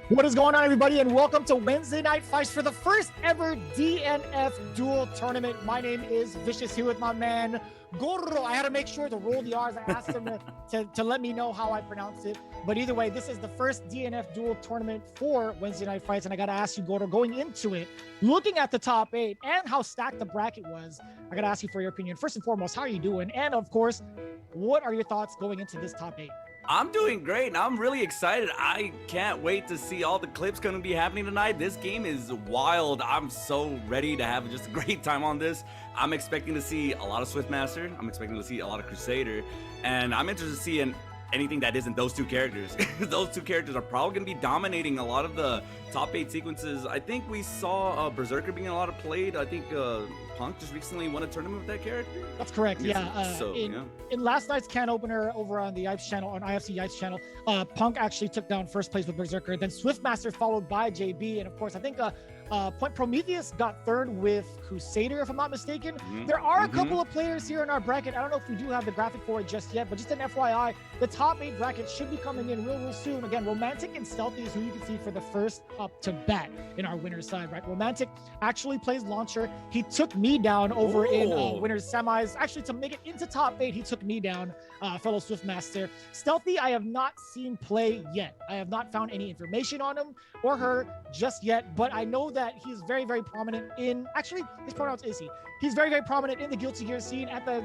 What is going on, everybody, and welcome to Wednesday Night Fights for the first ever DNF Duel tournament. My name is Vicious, here with my man Gorro. I had to make sure to roll the R's. I asked him to let me know how I pronounce it. But either way, this is the first DNF Duel tournament for Wednesday Night Fights, and I got to ask you, Gorro, going into it, looking at the top 8 and how stacked the bracket was, I got to ask you for your opinion. First and foremost, how are you doing? And of course, what are your thoughts going into this top 8? I'm doing great, and I'm really excited. I can't wait to see all the clips going to be happening tonight. This game is wild. I'm so ready to have just a great time on this. I'm expecting to see a lot of Swiftmaster. I'm expecting to see a lot of Crusader, and I'm interested to see anything that isn't those two characters. Those two characters are probably going to be dominating a lot of the top 8 sequences. I think we saw Berserker being a lot of played. I think Punk just recently won a tournament with that character. That's correct. Yeah. In last night's can opener over on the Yipes channel, on IFC Yipes channel, Punk actually took down first place with Berserker. Then Swiftmaster followed by JB, and of course, I think Point Prometheus got third with Crusader, if I'm not mistaken. There are a couple of players here in our bracket. I don't know if we do have the graphic for it just yet, but just an FYI, the top 8 bracket should be coming in real soon. Again, Romantic and Stealthy is who you can see for the first up to bat in our winner's side, right? Romantic actually plays launcher. He took me down over in winner's semis. Actually, to make it into top 8, he took me down, fellow Swiftmaster. Stealthy, I have not seen play yet. I have not found any information on him or her just yet, but I know that he's very, very prominent in, actually, his pronouns is he. He's very, very prominent in the Guilty Gear scene at the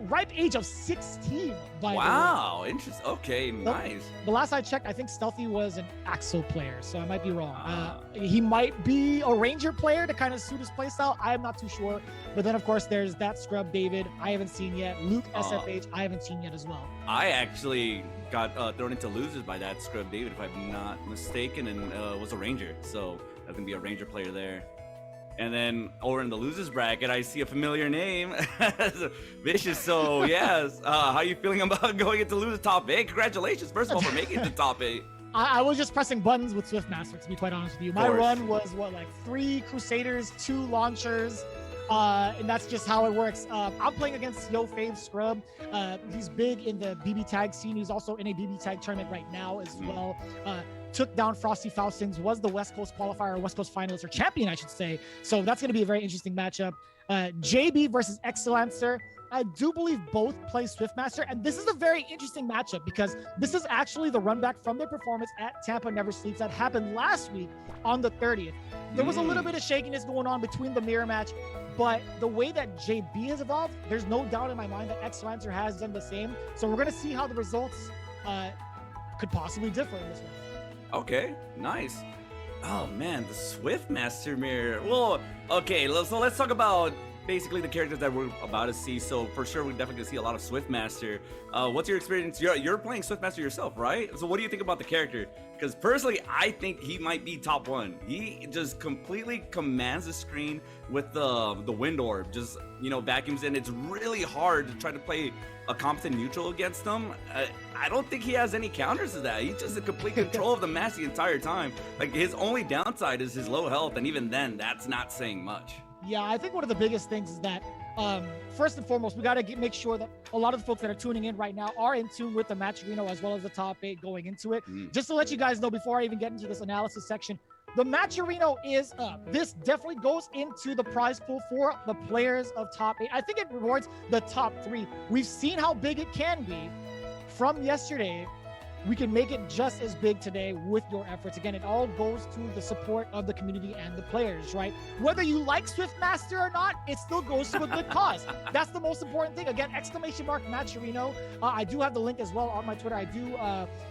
ripe age of 16, by the way. Wow, interesting. Okay, nice. The last I checked, I think Stealthy was an Axel player, so I might be wrong. He might be a Ranger player to kind of suit his playstyle. I am not too sure. But then, of course, there's that scrub David I haven't seen yet. Luke SFH I haven't seen yet as well. I actually got thrown into losers by that scrub David, if I'm not mistaken, and was a Ranger. So that's going to be a Ranger player there. And then over in the losers bracket, I see a familiar name, Vicious. So yes, how are you feeling about going into losers top 8? Congratulations, first of all, for making it to top 8. I was just pressing buttons with Swiftmaster, to be quite honest with you. My run was like 3 Crusaders, 2 launchers, and that's just how it works. I'm playing against Yo Fave Scrub. He's big in the BB tag scene. He's also in a BB tag tournament right now as well. Took down Frosty Faustins, was the West Coast qualifier, or West Coast finalist, or champion, I should say. So that's going to be a very interesting matchup. JB versus Excelancer. I do believe both play Swiftmaster, and this is a very interesting matchup because this is actually the run back from their performance at Tampa Never Sleeps that happened last week on the 30th. There was a little bit of shakiness going on between the mirror match, but the way that JB has evolved, there's no doubt in my mind that Excelancer has done the same. So we're going to see how the results could possibly differ in this one. Okay, nice. Oh man, the Swiftmaster mirror. Well, okay, so let's talk about basically the characters that we're about to see. So for sure, we're definitely gonna see a lot of Swiftmaster. What's your experience? You're playing Swiftmaster yourself, right? So what do you think about the character? Because personally, I think he might be top 1. He just completely commands the screen with the wind orb. Just, you know, vacuums in. It's really hard to try to play a competent neutral against him. I don't think he has any counters to that. He's just in complete control of the match the entire time. Like, his only downside is his low health, and even then, that's not saying much. Yeah, I think one of the biggest things is that, first and foremost, we got to make sure that a lot of the folks that are tuning in right now are in tune with the match Reno as well as the top 8 going into it. Just to let you guys know before I even get into this analysis section, the Matcherino is up. This definitely goes into the prize pool for the players of top 8. I think it rewards the top 3. We've seen how big it can be from yesterday. We can make it just as big today with your efforts. Again, it all goes to the support of the community and the players, right? Whether you like Swiftmaster or not, it still goes to a good cause. That's the most important thing. Again, !Matcherino. I do have the link as well on my Twitter. I do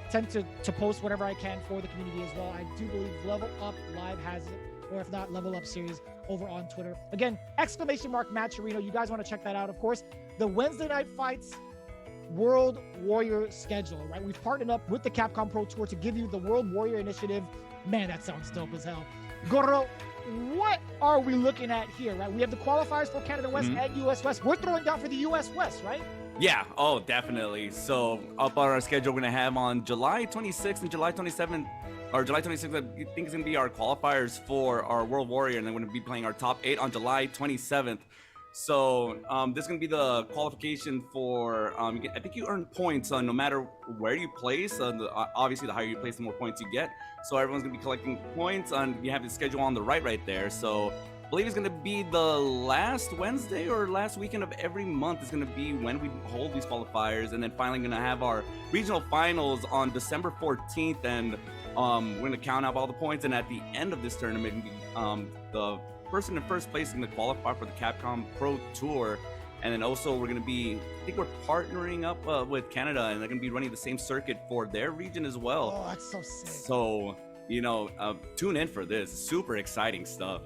tend to post whatever I can for the community as well. I do believe Level Up Live has it, or if not, Level Up Series over on Twitter. Again, !Matcherino. You guys want to check that out. Of course, the Wednesday Night Fights World Warrior schedule, right? We've partnered up with the Capcom Pro Tour to give you the World Warrior Initiative. Man, that sounds dope as hell. Gorro, what are we looking at here, right? We have the qualifiers for Canada West and US West. We're throwing down for the US West, right? Yeah, oh, definitely. So up on our schedule, we're going to have on July 26th and July 27th, or July 26th, I think is going to be our qualifiers for our World Warrior, and then we're going to be playing our top 8 on July 27th. So this is gonna be the qualification for. I think you earn points no matter where you place. Obviously, the higher you place, the more points you get. So everyone's gonna be collecting points. You have the schedule on the right there. So I believe it's gonna be the last Wednesday or last weekend of every month is gonna be when we hold these qualifiers, and then finally gonna have our regional finals on December 14th, and we're gonna count up all the points. And at the end of this tournament, the person in first place is going to qualify for the Capcom Pro Tour. And then also we're going to be, I think we're partnering up with Canada, and they're going to be running the same circuit for their region as well. Oh, that's so sick. So, you know, tune in for this. Super exciting stuff.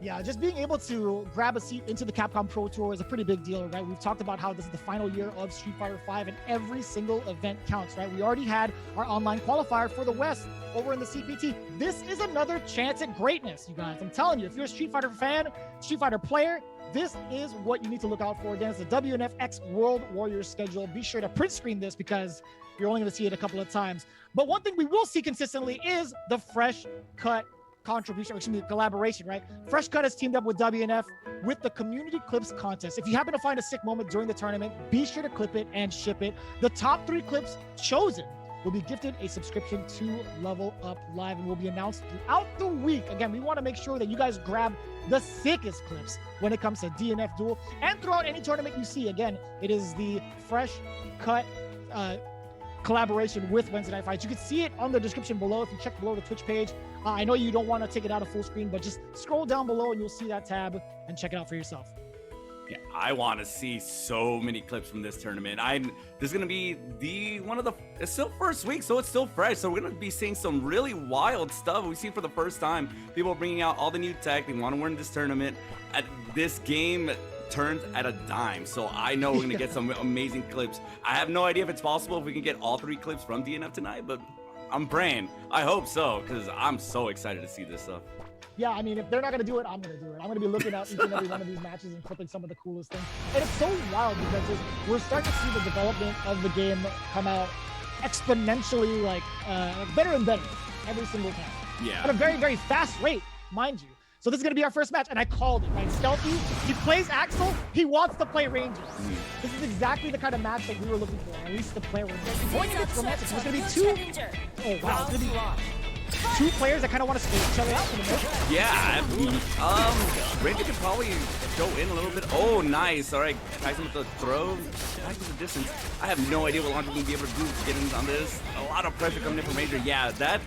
Yeah, just being able to grab a seat into the Capcom Pro Tour is a pretty big deal, right? We've talked about how this is the final year of Street Fighter V, and every single event counts, right? We already had our online qualifier for the West over in the CPT. This is another chance at greatness, you guys. I'm telling you, if you're a Street Fighter fan, Street Fighter player, this is what you need to look out for. Again, it's the WNF World Warriors schedule. Be sure to print screen this because you're only going to see it a couple of times. But one thing we will see consistently is the fresh cut contribution, excuse me, collaboration, right? Fresh Cut has teamed up with WNF with the Community Clips contest. If you happen to find a sick moment during the tournament, be sure to clip it and ship it. The top 3 clips chosen will be gifted a subscription to Level Up Live and will be announced throughout the week. Again, we want to make sure that you guys grab the sickest clips when it comes to DNF Duel and throughout any tournament you see. Again, it is the Fresh Cut collaboration with Weds Night Fights. You can see it on the description below if you check below the Twitch page. I know you don't want to take it out of full screen, but just scroll down below and you'll see that tab and check it out for yourself. Yeah, I want to see so many clips from this tournament. This is gonna be it's still first week, so it's still fresh. So we're gonna be seeing some really wild stuff we've seen for the first time. People bringing out all the new tech they want to win this tournament. At this game turns at a dime, so I know we're gonna get some amazing clips. I have no idea if it's possible if we can get all 3 clips from DNF tonight, but I'm praying. I hope so, because I'm so excited to see this stuff. Yeah, I mean, if they're not going to do it, I'm going to do it. I'm going to be looking at each and every one of these matches and clipping some of the coolest things. And it's so wild because we're starting to see the development of the game come out exponentially, like better and better every single time. Yeah. At a very, very fast rate, mind you. So this is going to be our first match, and I called it, right? Stealthy, he plays Axel, he wants to play Rangers. This is exactly the kind of match that we were looking for, at least the player we're going against romantic. So it's going to be 2. Oh, wow. It's going to be 2 players that kind of want to space each other out for the most. Yeah, Ranger could probably go in a little bit. Oh, nice. All right, ties him with the throw. Back to the distance. I have no idea what Launcher will be able to do to get in on this. A lot of pressure coming in from Ranger. Yeah, that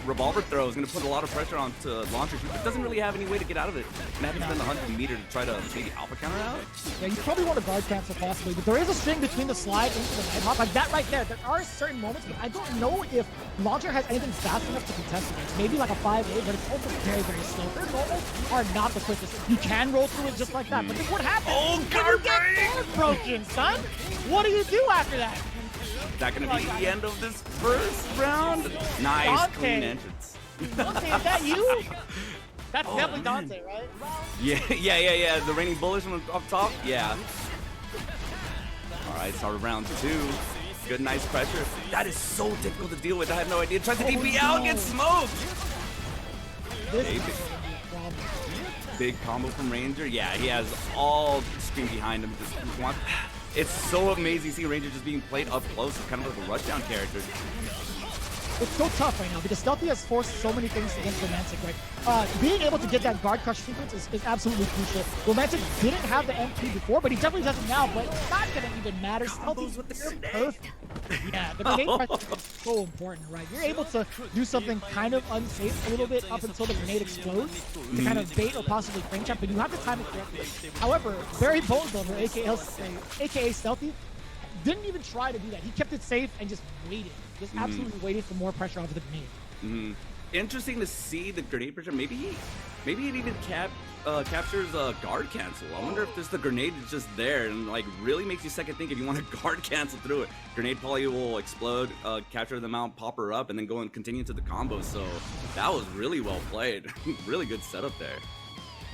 revolver throw is going to put a lot of pressure onto Launcher, but doesn't really have any way to get out of it. Going to have to spend 100 meters to try to maybe alpha counter out. Yeah, you probably want to guard cancel possibly, but there is a string between the slide into the head hop. Like that right there. There are certain moments, but I don't know if Launcher has anything fast enough to contest against. Maybe like a 5-8, but it's also very, very slow. Their normals are not the quickest. You can roll through it just like that, but then what happens? Oh, guard broken, son! What do you do after that? Is that going to be the end of this first round? Nice, Dante. clean entrance. Dante, is that you? That's definitely Dante, right? Yeah. The reigning bullish one up top. Yeah. All right, start of round 2. Good, nice pressure. That is so difficult to deal with. I have no idea. Tries to DP out, gets smoked. Big combo from Ranger. Yeah, he has all the screen behind him. It's so amazing seeing Ranger just being played up close. It's kind of like a rushdown character. It's so tough right now because Stealthy has forced so many things against Romantic, right? Being able to get that guard crush sequence is absolutely crucial. Romantic didn't have the MP before, but he definitely does it now, but it's not going to even matter. Stealthy's with the perfect. Yeah, the grenade press is so important, right? You're able to do something kind of unsafe a little bit up until the grenade explodes to kind of bait or possibly frame trap, but you have to time it correctly. However, Barry Bones over, aka Stealthy, didn't even try to do that. He kept it safe and just waited. Just absolutely waited for more pressure off of the grenade. Interesting to see the grenade pressure. Maybe it even captures a guard cancel. I wonder if the grenade is just there and like really makes you second think if you want to guard cancel through it. Grenade probably will explode, capture the mount, pop her up, and then go and continue to the combo. So that was really well played. Really good setup there.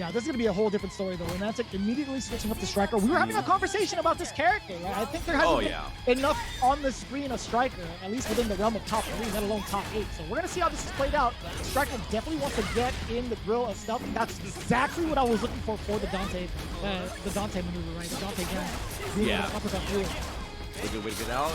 Yeah, this is going to be a whole different story, though. Romantic immediately switching up to Striker. We were having a conversation about this character, right? I think there hasn't been enough on the screen of Striker, at least within the realm of top 3, let alone top 8. So we're going to see how this is played out. Striker definitely wants to get in the grill of Stealthy. That's exactly what I was looking for the Dante maneuver, right? The Dante gun. Yeah. Uppercut through. A good way to get out.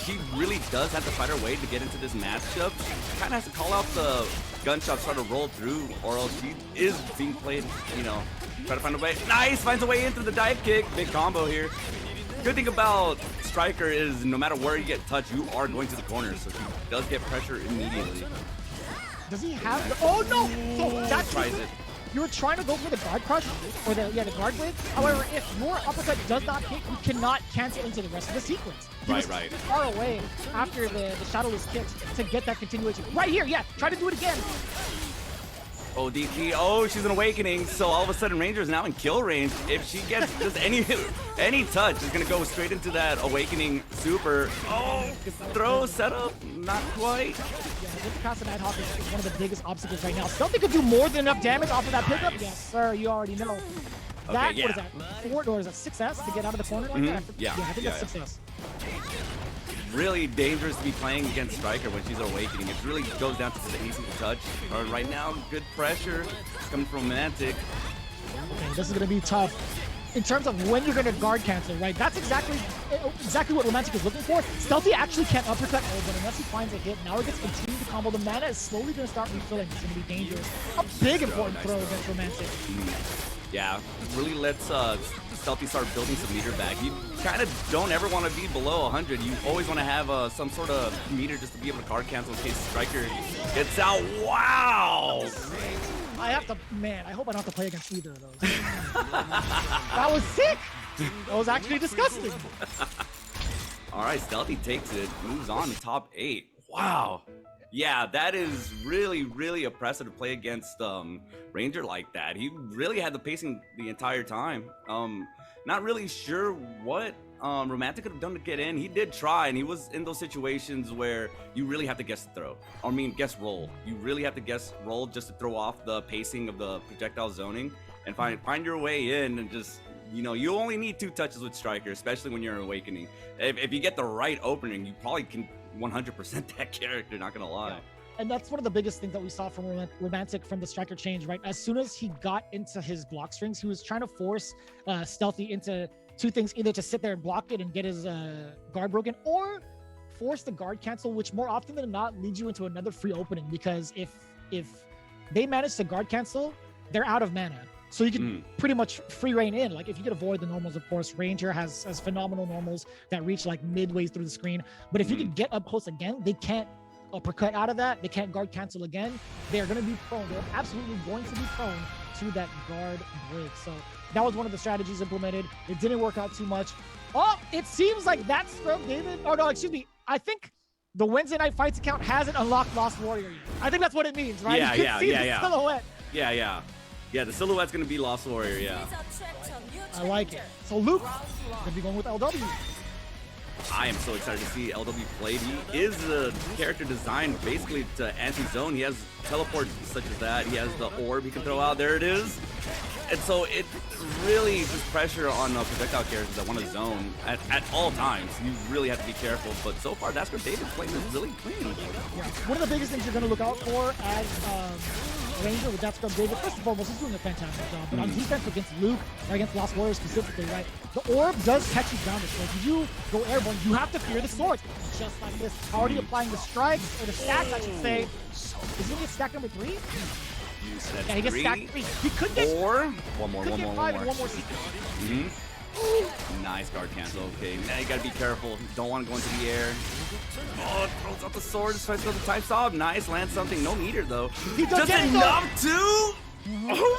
She really does have to find her way to get into this matchup. She kind of has to call out the gunshots, try to roll through, or else she is being played, you know, try to find a way. Nice! Finds a way into the dive kick. Big combo here. Good thing about Striker is no matter where you get touched, you are going to the corner, so she does get pressure immediately. Does he have the... Oh, no! So that tries it. You were trying to go for the guard crush, or the guard blade. However, if your uppercut does not hit, you cannot cancel into the rest of the sequence. He was far away after the shadowless kicks to get that continuation. Right here, yeah, try to do it again. Oh, DP, oh, she's an awakening, so all of a sudden Ranger is now in kill range. If she gets just any touch, is gonna go straight into that awakening super. Oh, throw, setup, not quite. Yeah, get the pass of Nighthawk is one of the biggest obstacles right now. Stealthy could do more than enough damage off of that pickup. Yes, sir, you already know. That, what is that, 4 or is that 6S to get out of the corner like that? Yeah, I think that's 6S. Really dangerous to be playing against Striker when she's awakening. It really goes down to the easy to touch. Right now, good pressure coming from Romantic. Okay, this is going to be tough. In terms of when you're going to guard cancel, right? That's exactly what Romantic is looking for. Stealthy actually can't uppercut but unless he finds a hit. Now it gets continued to combo. The mana is slowly going to start refilling. It's going to be dangerous. A big important throw against Romantic. Yeah, really lets Stealthy start building some meter back. You kind of don't ever want to be below 100. You always want to have some sort of meter just to be able to card cancel in case Striker gets out. Wow! I have to, man, I hope I don't have to play against either of those. That was sick! That was actually disgusting. All right, Stealthy takes it, moves on to top 8. Wow. Yeah, that is really, really oppressive to play against Ranger like that. He really had the pacing the entire time. Not really sure what Romantic could have done to get in. He did try, and he was in those situations where you really have to guess the throw. I mean, guess roll. You really have to guess roll just to throw off the pacing of the projectile zoning and find your way in and just, you know, you only need 2 touches with Striker, especially when you're awakening. If you get the right opening, you probably can 100% that character, not gonna lie. Yeah. And that's one of the biggest things that we saw from Romantic from the Striker change, right? As soon as he got into his block strings, he was trying to force Stealthy into 2 things, either to sit there and block it and get his guard broken, or force the guard cancel, which more often than not leads you into another free opening, because if they manage to guard cancel, they're out of mana. So you can pretty much free reign in. Like if you could avoid the normals, of course, Ranger has phenomenal normals that reach like midway through the screen. But if you can get up close again, they can't uppercut out of that. They can't guard cancel again. They're going to be prone. They're absolutely going to be prone to that guard break. So that was one of the strategies implemented. It didn't work out too much. Oh, it seems like that's from David. Oh, no, excuse me. I think the Wednesday Night Fights account hasn't unlocked Lost Warrior yet. I think that's what it means, right? Yeah, you can see the silhouette. Yeah, the silhouette's gonna be Lost Warrior, yeah. I like it. So Luke, gonna be going with LW. I am so excited to see LW played. He is a character designed basically to anti-zone. He has teleports such as that. He has the orb he can throw out. There it is. And so it really puts pressure on projectile characters that want to zone at all times. You really have to be careful. But so far, that's where David's playing is really clean. Yeah. One of the biggest things you're going to look out for as Ranger with that scrub David, first and foremost, he's doing a fantastic job. But on defense against Luke, or against Lost Warrior specifically, right? The orb does catch you grounded. So if you go airborne, you have to fear the swords. Just like this. Already applying the strikes, or the stacks, I should say. Is he going to get stack number 3? Yeah, he gets stacked 3. He could get 4. One more. One more sequence. Nice guard cancel. Okay, now you gotta be careful. Don't want to go into the air. Oh, throws out the sword. Tries to throw the type saw. Nice, lands something. No meter though. He does just enough to. Oh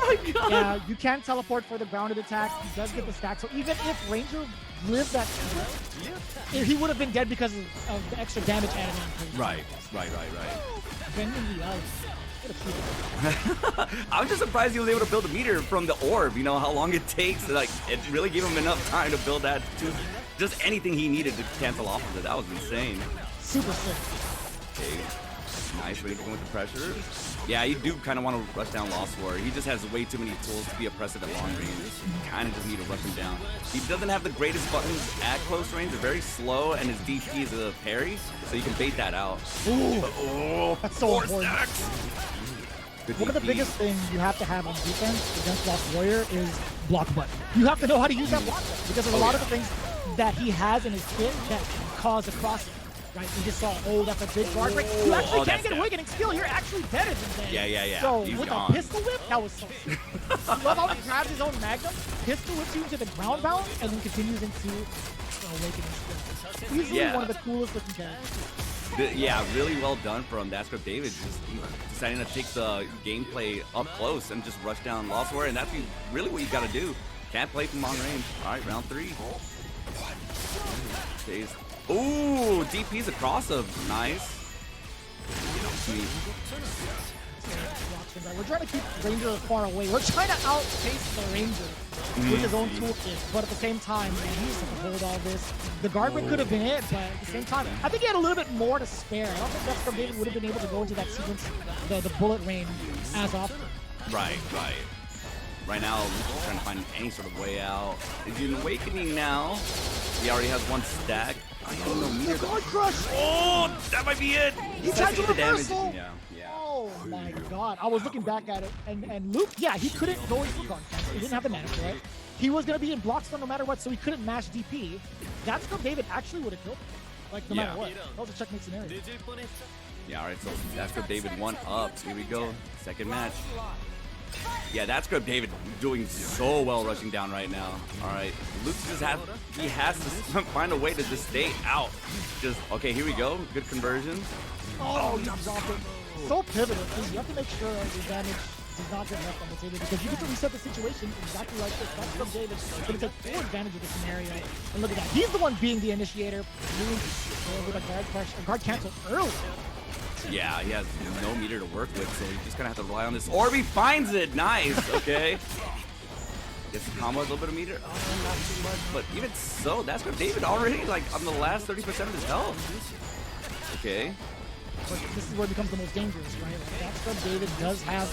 my god. Yeah, you can teleport for the grounded attacks. He does get the stack. So even if Ranger lived that, he would have been dead because of the extra damage added on. Right. Bending the ice. I'm just surprised he was able to build a meter from the orb. You know how long it takes. Like it really gave him enough time to build that to just anything he needed to cancel off of it. That was insane. Super sick. Okay. Nice, ready to go with the pressure. Yeah, you do kind of want to rush down Lost Warrior. He just has way too many tools to be oppressive at long range. You kind of just need to rush him down. He doesn't have the greatest buttons at close range. They're very slow, and his DP is a parry, so you can bait that out. Ooh, that's so important. Stacks. One of the biggest things you have to have on defense against Lost Warrior is block button. You have to know how to use that block button because there's a lot of the things that he has in his kit that cause a crossing. Right, you just saw, oh, that's a big guard break. You actually can't get away getting skill. You're actually better than that. Yeah. So He's with gone. a pistol whip, that was so sick. I love how he grabs his own magnum, pistol whips you into the ground bound, and then continues into awakening skill. Easily one of the coolest looking characters. Yeah, really well done from that script. David just deciding to take the gameplay up close and just rush down Lost Warrior, and that's really what you got to do. Can't play from long range. All right, round 3. Stays. Ooh, DP's across him. Nice. We're trying to keep Ranger far away. We're trying to outpace the Ranger with his own toolkit, but at the same time, man, he needs to hold all this. The guard break could have been it, but at the same time, I think he had a little bit more to spare. I don't think that's from David would have been able to go into that sequence, the bullet rain, as often. Right. Right now, Luke is trying to find any sort of way out. Is he in Awakening now? He already has 1 stack. The guard crush! Oh, that might be it! He tried to reversal! Yeah. Oh my god. I was looking back at it, and Luke, yeah, he couldn't go into guard cancel. He didn't have the mana for it. He was going to be in block stun no matter what, so he couldn't mash DP. That's from David actually would have killed him. Like, no matter what. That was a checkmate scenario. Yeah, alright, so that's for David 1 up. Here we go. Second match. Yeah, that's good. David doing so well rushing down right now. All right, Luke just has to find a way to just stay out. Okay, here we go. Good conversion. Oh, he dropped it. So pivotal because you have to make sure the damage does not get left on the table because you get to reset the situation exactly like this. That's from David. He's going to take full advantage of the scenario. And look at that. He's the one being the initiator. With a guard crush, a guard cancel early. Yeah, he has no meter to work with, so he's just gonna have to rely on this. Orb, he finds it. Nice. Okay. Gets the combo, a little bit of meter. Oh, not too much, but even so, that's what David already like on the last 30% of his health. Okay. But this is where it becomes the most dangerous, right? Like that's where David does have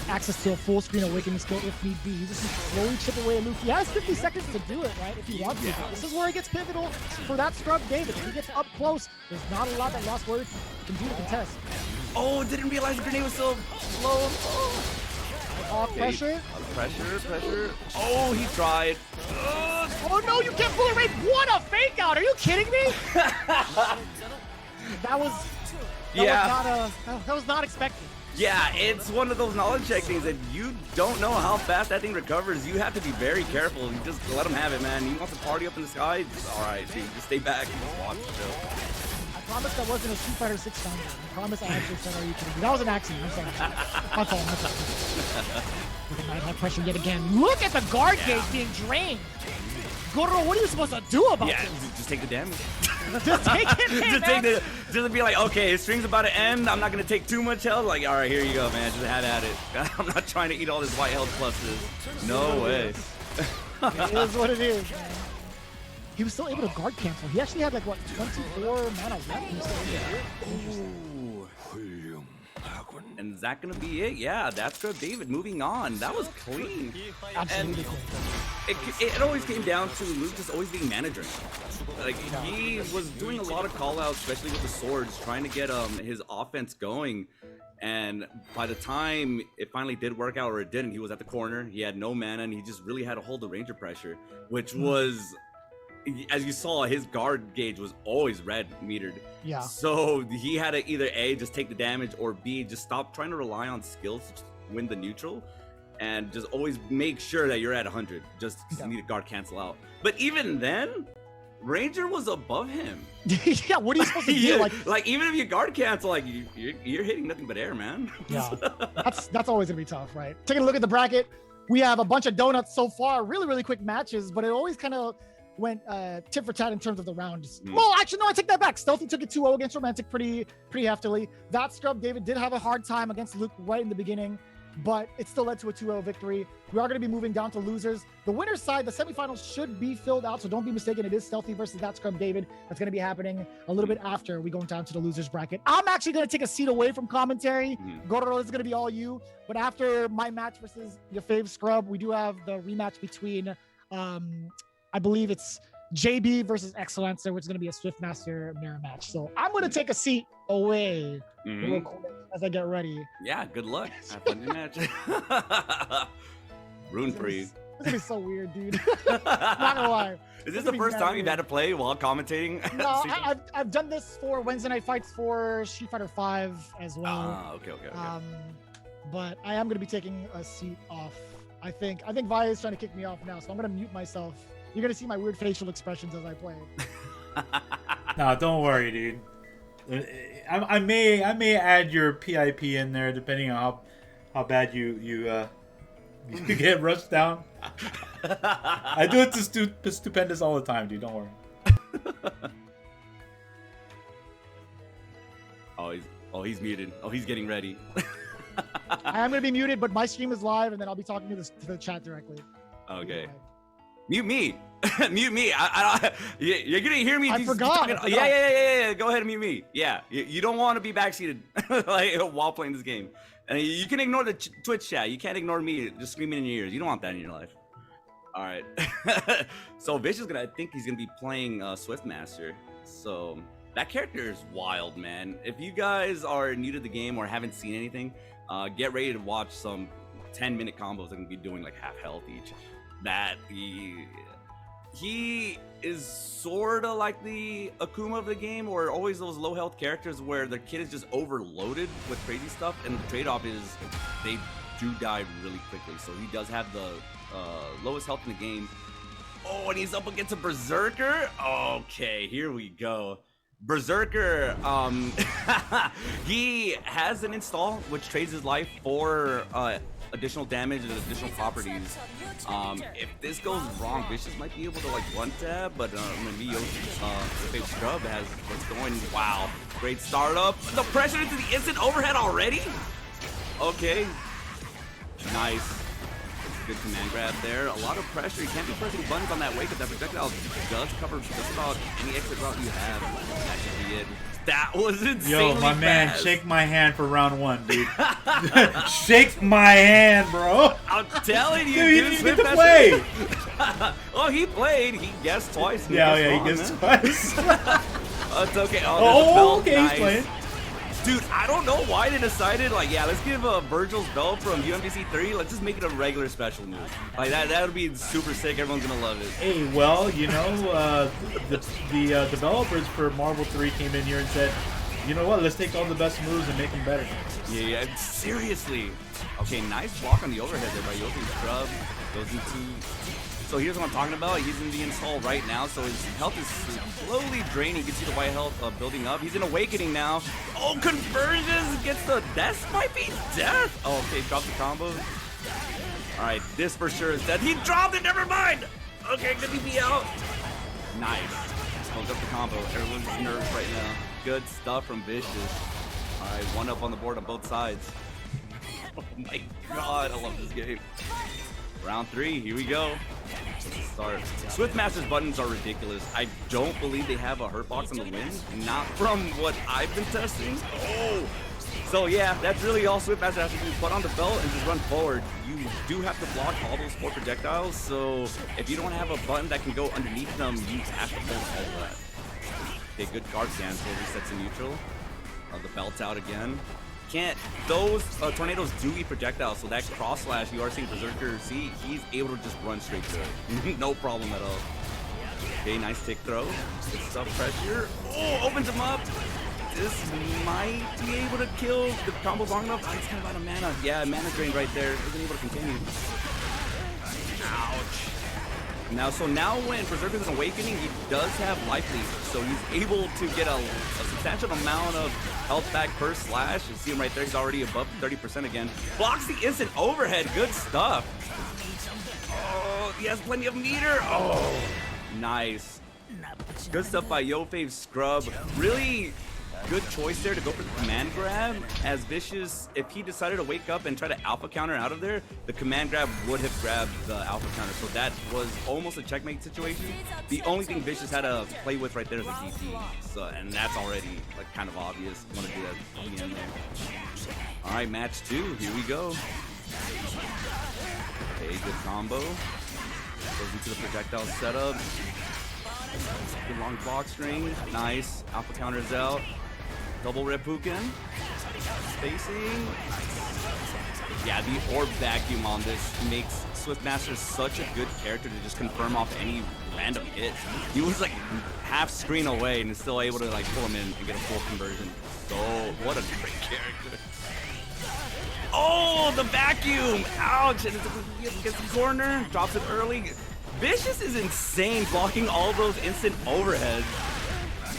access to a full screen awakening skill if need be. He just needs to slowly chip away at Luke. He has 50 seconds to do it, right? If he wants to. This is where it gets pivotal for that scrub David. If he gets up close, there's not a lot that Lost Warrior can do to contest. Oh, didn't realize the grenade was so low. Oh, pressure. Pressure. Oh, he tried. Oh no, you can't bullet raid. What a fake out. Are you kidding me? That was not expected. Yeah, it's one of those knowledge check things that you don't know how fast that thing recovers. You have to be very careful. You just let him have it, man. He wants to party up in the sky. All right, dude, just stay back. Watch I promise that wasn't a Street Fighter 6 sound. I promise I actually said, are you kidding me? That was an accident. I'm sorry. My fault. Look at Night High pressure yet again. Look at the guard gauge being drained. Goro, what are you supposed to do about this? Just take the damage. Just take it, just be like, okay, his string's about to end. I'm not gonna take too much health. Like, all right, here you go, man. Just have at it. I'm not trying to eat all this white health pluses. No way. It is what it is, man. He was still able to guard cancel. He actually had like what 24 mana left. He was still able to do it. And is that gonna be it? Yeah, that's good. David moving on. That was clean. Absolutely. It always came down to Luke just always being manager. Like he was doing a lot of call outs, especially with the swords, trying to get his offense going. And by the time it finally did work out or it didn't, he was at the corner. He had no mana and he just really had to hold the ranger pressure, which was, as you saw, his guard gauge was always red metered. Yeah. So he had to either A, just take the damage, or B, just stop trying to rely on skills to win the neutral, and just always make sure that you're at 100. Just you need to guard cancel out. But even then, Ranger was above him. Yeah, what are you supposed to do? Like even if you guard cancel, like you're hitting nothing but air, man. Yeah, that's always gonna be tough, right? Taking a look at the bracket, we have a bunch of donuts so far. Really quick matches, but it always kind of went tit for tat in terms of the rounds. Well, actually, no, I take that back. Stealthy took it 2-0 against Romantic pretty heftily. That scrub David did have a hard time against Luke right in the beginning. but it still led to a 2-0 victory. We are going to be moving down to losers. The winner's side, the semifinals should be filled out, so don't be mistaken. It is Stealthy versus That Scrub David. That's going to be happening a little bit after we go down to the losers bracket. I'm actually going to take a seat away from commentary. Goro, it's going to be all you. But after my match versus your fave Scrub, we do have the rematch between, I believe it's JB versus Excellencer, which is going to be a Swiftmaster mirror match. So I'm going to take a seat away real quick as I get ready. Yeah, good luck. Have fun in the match. Rune free. This is going to be so weird, dude. Not going to lie. Is this the first time you've had to play while commentating? No, I've done this for Wednesday Night Fights for Street Fighter 5 as well. Ah, okay. But I am going to be taking a seat off. I think Vi is trying to kick me off now, so I'm going to mute myself. You're going to see my weird facial expressions as I play. No, don't worry, dude. I may add your PIP in there depending on how bad you get rushed down. I do it to Stupendous all the time, dude. Don't worry. He's muted. Oh, he's getting ready. I am going to be muted, but my stream is live, and then I'll be talking to the chat directly. Okay. Mute me. Mute me. You're gonna hear me. I forgot. Yeah. Go ahead and mute me. Yeah. You don't want to be backseated like while playing this game. And you can ignore the Twitch chat. You can't ignore me just screaming in your ears. You don't want that in your life. All right. So Vish is I think he's gonna be playing Swiftmaster. So that character is wild, man. If you guys are new to the game or haven't seen anything, get ready to watch some 10-minute combos that can be doing like half health each. That he is sort of like the Akuma of the game, or always those low health characters where the kid is just overloaded with crazy stuff, and the trade-off is they do die really quickly. So he does have the lowest health in the game. Oh, and he's up against a Berserker. Okay, here we go. Berserker, he has an install which trades his life for additional damage and additional properties. If this goes wrong, Vicious might be able to like one tap, but maybe Fave Scrub has what's going. Wow, great startup. The pressure into the instant overhead already. Okay, nice. Good command grab there. A lot of pressure. You can't be pressing buttons on that way because that projectile does cover just about any exit route you have. That should be it. That was insanely Yo, my man, fast. shake my hand for round 1, dude. Shake my hand, bro. I'm telling you, dude, dude, you get to play. Oh, he played. He guessed twice. He guessed twice. It's okay. Oh, okay, nice. he's playing. Dude, I don't know why they decided, like, yeah, let's give Virgil's belt from UMDC3, let's just make it a regular special move. Like, that would be super sick. Everyone's gonna love it. Hey, well, you know, the developers for Marvel 3 came in here and said, you know what, let's take all the best moves and make them better. Yeah, seriously. Okay, nice block on the overhead there by Yoki Scrub. Goes into... So here's what I'm talking about. He's in the install right now, so his health is slowly draining. You can see the white health building up. He's in Awakening now. Oh, conversions! Gets the... That might be death! Oh, okay, drops the combo. All right, this for sure is dead. He dropped it, never mind! Okay, good DP out. Nice. Holds up the combo. Everyone's nervous right now. Good stuff from Vicious. All right, 1 up on the board on both sides. Oh my god, I love this game. Round 3, here we go. Let's start. Swiftmaster's buttons are ridiculous. I don't believe they have a hurt box on the win. Not from what I've been testing. Oh! So yeah, that's really all Swiftmaster has to do. Put on the belt and just run forward. You do have to block all those 4 projectiles, so if you don't have a button that can go underneath them, you have to hold all that. Okay, good guard stance. Resets in neutral. The belt's out again. Those tornadoes do eat projectiles, so that cross slash you are seeing Berserker see, he's able to just run straight to it. No problem at all. Okay, nice tick throw. Good stuff, pressure. Oh, opens him up. This might be able to kill the combo long enough. Oh, he's kind of out of mana. Yeah, mana drain right there. Isn't able to continue. Ouch. Now when Berserker is Awakening, he does have life lead, so he's able to get a substantial amount of health back per slash. You see him right there, he's already above 30% again. Blocks the instant overhead, good stuff. Oh, he has plenty of meter. Oh, nice. Good stuff by Yo Fave Scrub. Really good choice there to go for the command grab, as Vicious, if he decided to wake up and try to alpha counter out of there, the command grab would have grabbed the alpha counter, so that was almost a checkmate situation. The only thing Vicious had to play with right there is a DP, so, and that's already like kind of obvious. You want to do that at the end there. All right, match 2, here we go. Okay, good combo. Goes into the projectile setup. Good long block string. Nice. Alpha counters out. Double Reppuken. Spacing. Yeah, the orb vacuum on this makes Swiftmaster such a good character to just confirm off any random hits. He was like half screen away and is still able to like pull him in and get a full conversion. So, what a great character. Oh, the vacuum! Ouch! And it gets the corner, drops it early. Vicious is insane blocking all those instant overheads.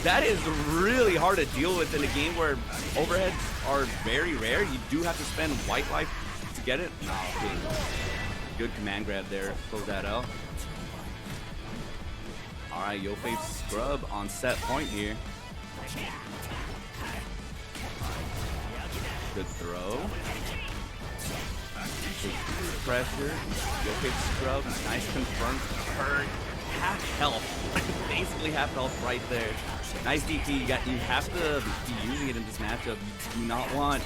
That is really hard to deal with in a game where overheads are very rare. You do have to spend white life to get it. No, good command grab there. Close that out. All right, Yofei Scrub on set point here. Good throw. Pressure. Yofei Scrub. Nice confirmed hurt. Half health. Basically half health right there. Nice DP. You have to be using it in this matchup. You do not want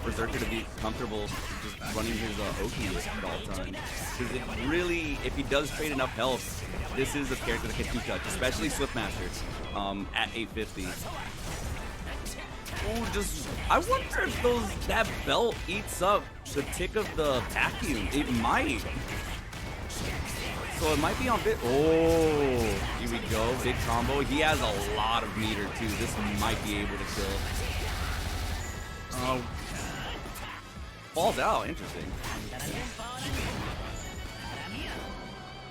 Berserker to be comfortable just running his Oki at all times. Because it really, if he does trade enough health, this is a character that can two-touch, especially Swiftmaster at 850. Oh, just I wonder if that belt eats up the tick of the vacuum. It might. So it might be on bit. Oh, here we go. Big combo. He has a lot of meter too. This might be able to kill. Oh, falls out. Interesting.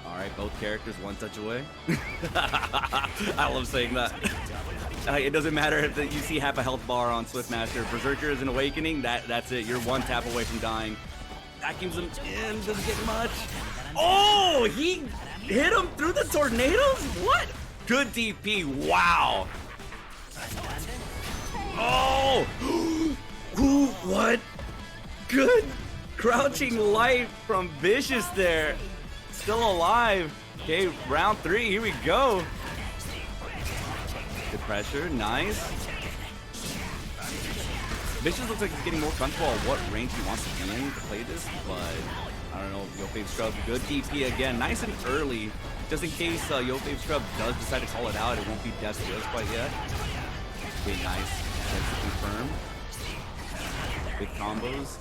All right, both characters one touch away. I love saying that. It doesn't matter if you see half a health bar on Swiftmaster. Berserker is an awakening. That's it. You're one tap away from dying. Vacuums him in. Doesn't get much. Oh, he hit him through the tornadoes? What? Good DP. Wow. Oh. Ooh, what? Good crouching light from Vicious there. Still alive. Okay, round 3. Here we go. Good pressure. Nice. Vicious looks like he's getting more comfortable at what range he wants to be in to play this, but I don't know. Yofei Scrub, good DP again. Nice and early. Just in case Yofei Scrub does decide to call it out, it won't be death deals quite yet. Okay, nice. That's confirmed. Big combos.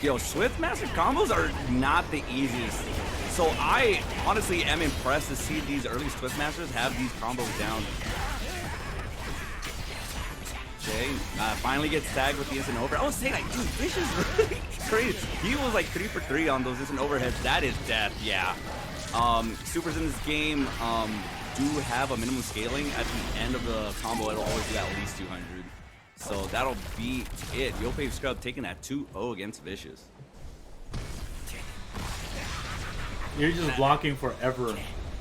Yo, Swiftmaster combos are not the easiest. So I honestly am impressed to see these early Swiftmasters have these combos down. Okay, finally gets tagged with the instant over. I was saying, like, dude, Fish is really crazy. He was like 3 for 3 on those instant overheads. That is death, yeah. Supers in this game do have a minimum scaling. At the end of the combo, it'll always be at least 200. So that'll be it. Yofei Scrub taking that 2-0 against Vicious. You're just blocking forever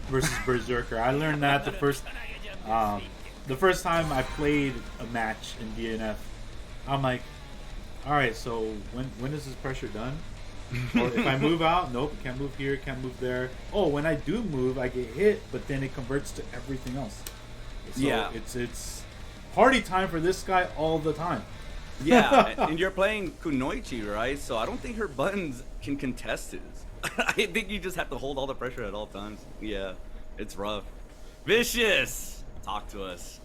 versus Berserker. I learned that the first time I played a match in DNF. I'm like, all right, so when is this pressure done? Or if I move out, nope, can't move here, can't move there. Oh, when I do move, I get hit, but then it converts to everything else. So yeah, it's party time for this guy all the time. Yeah, and you're playing Kunoichi, right? So I don't think her buttons can contest his. I think you just have to hold all the pressure at all times. Yeah, it's rough. Vicious, talk to us.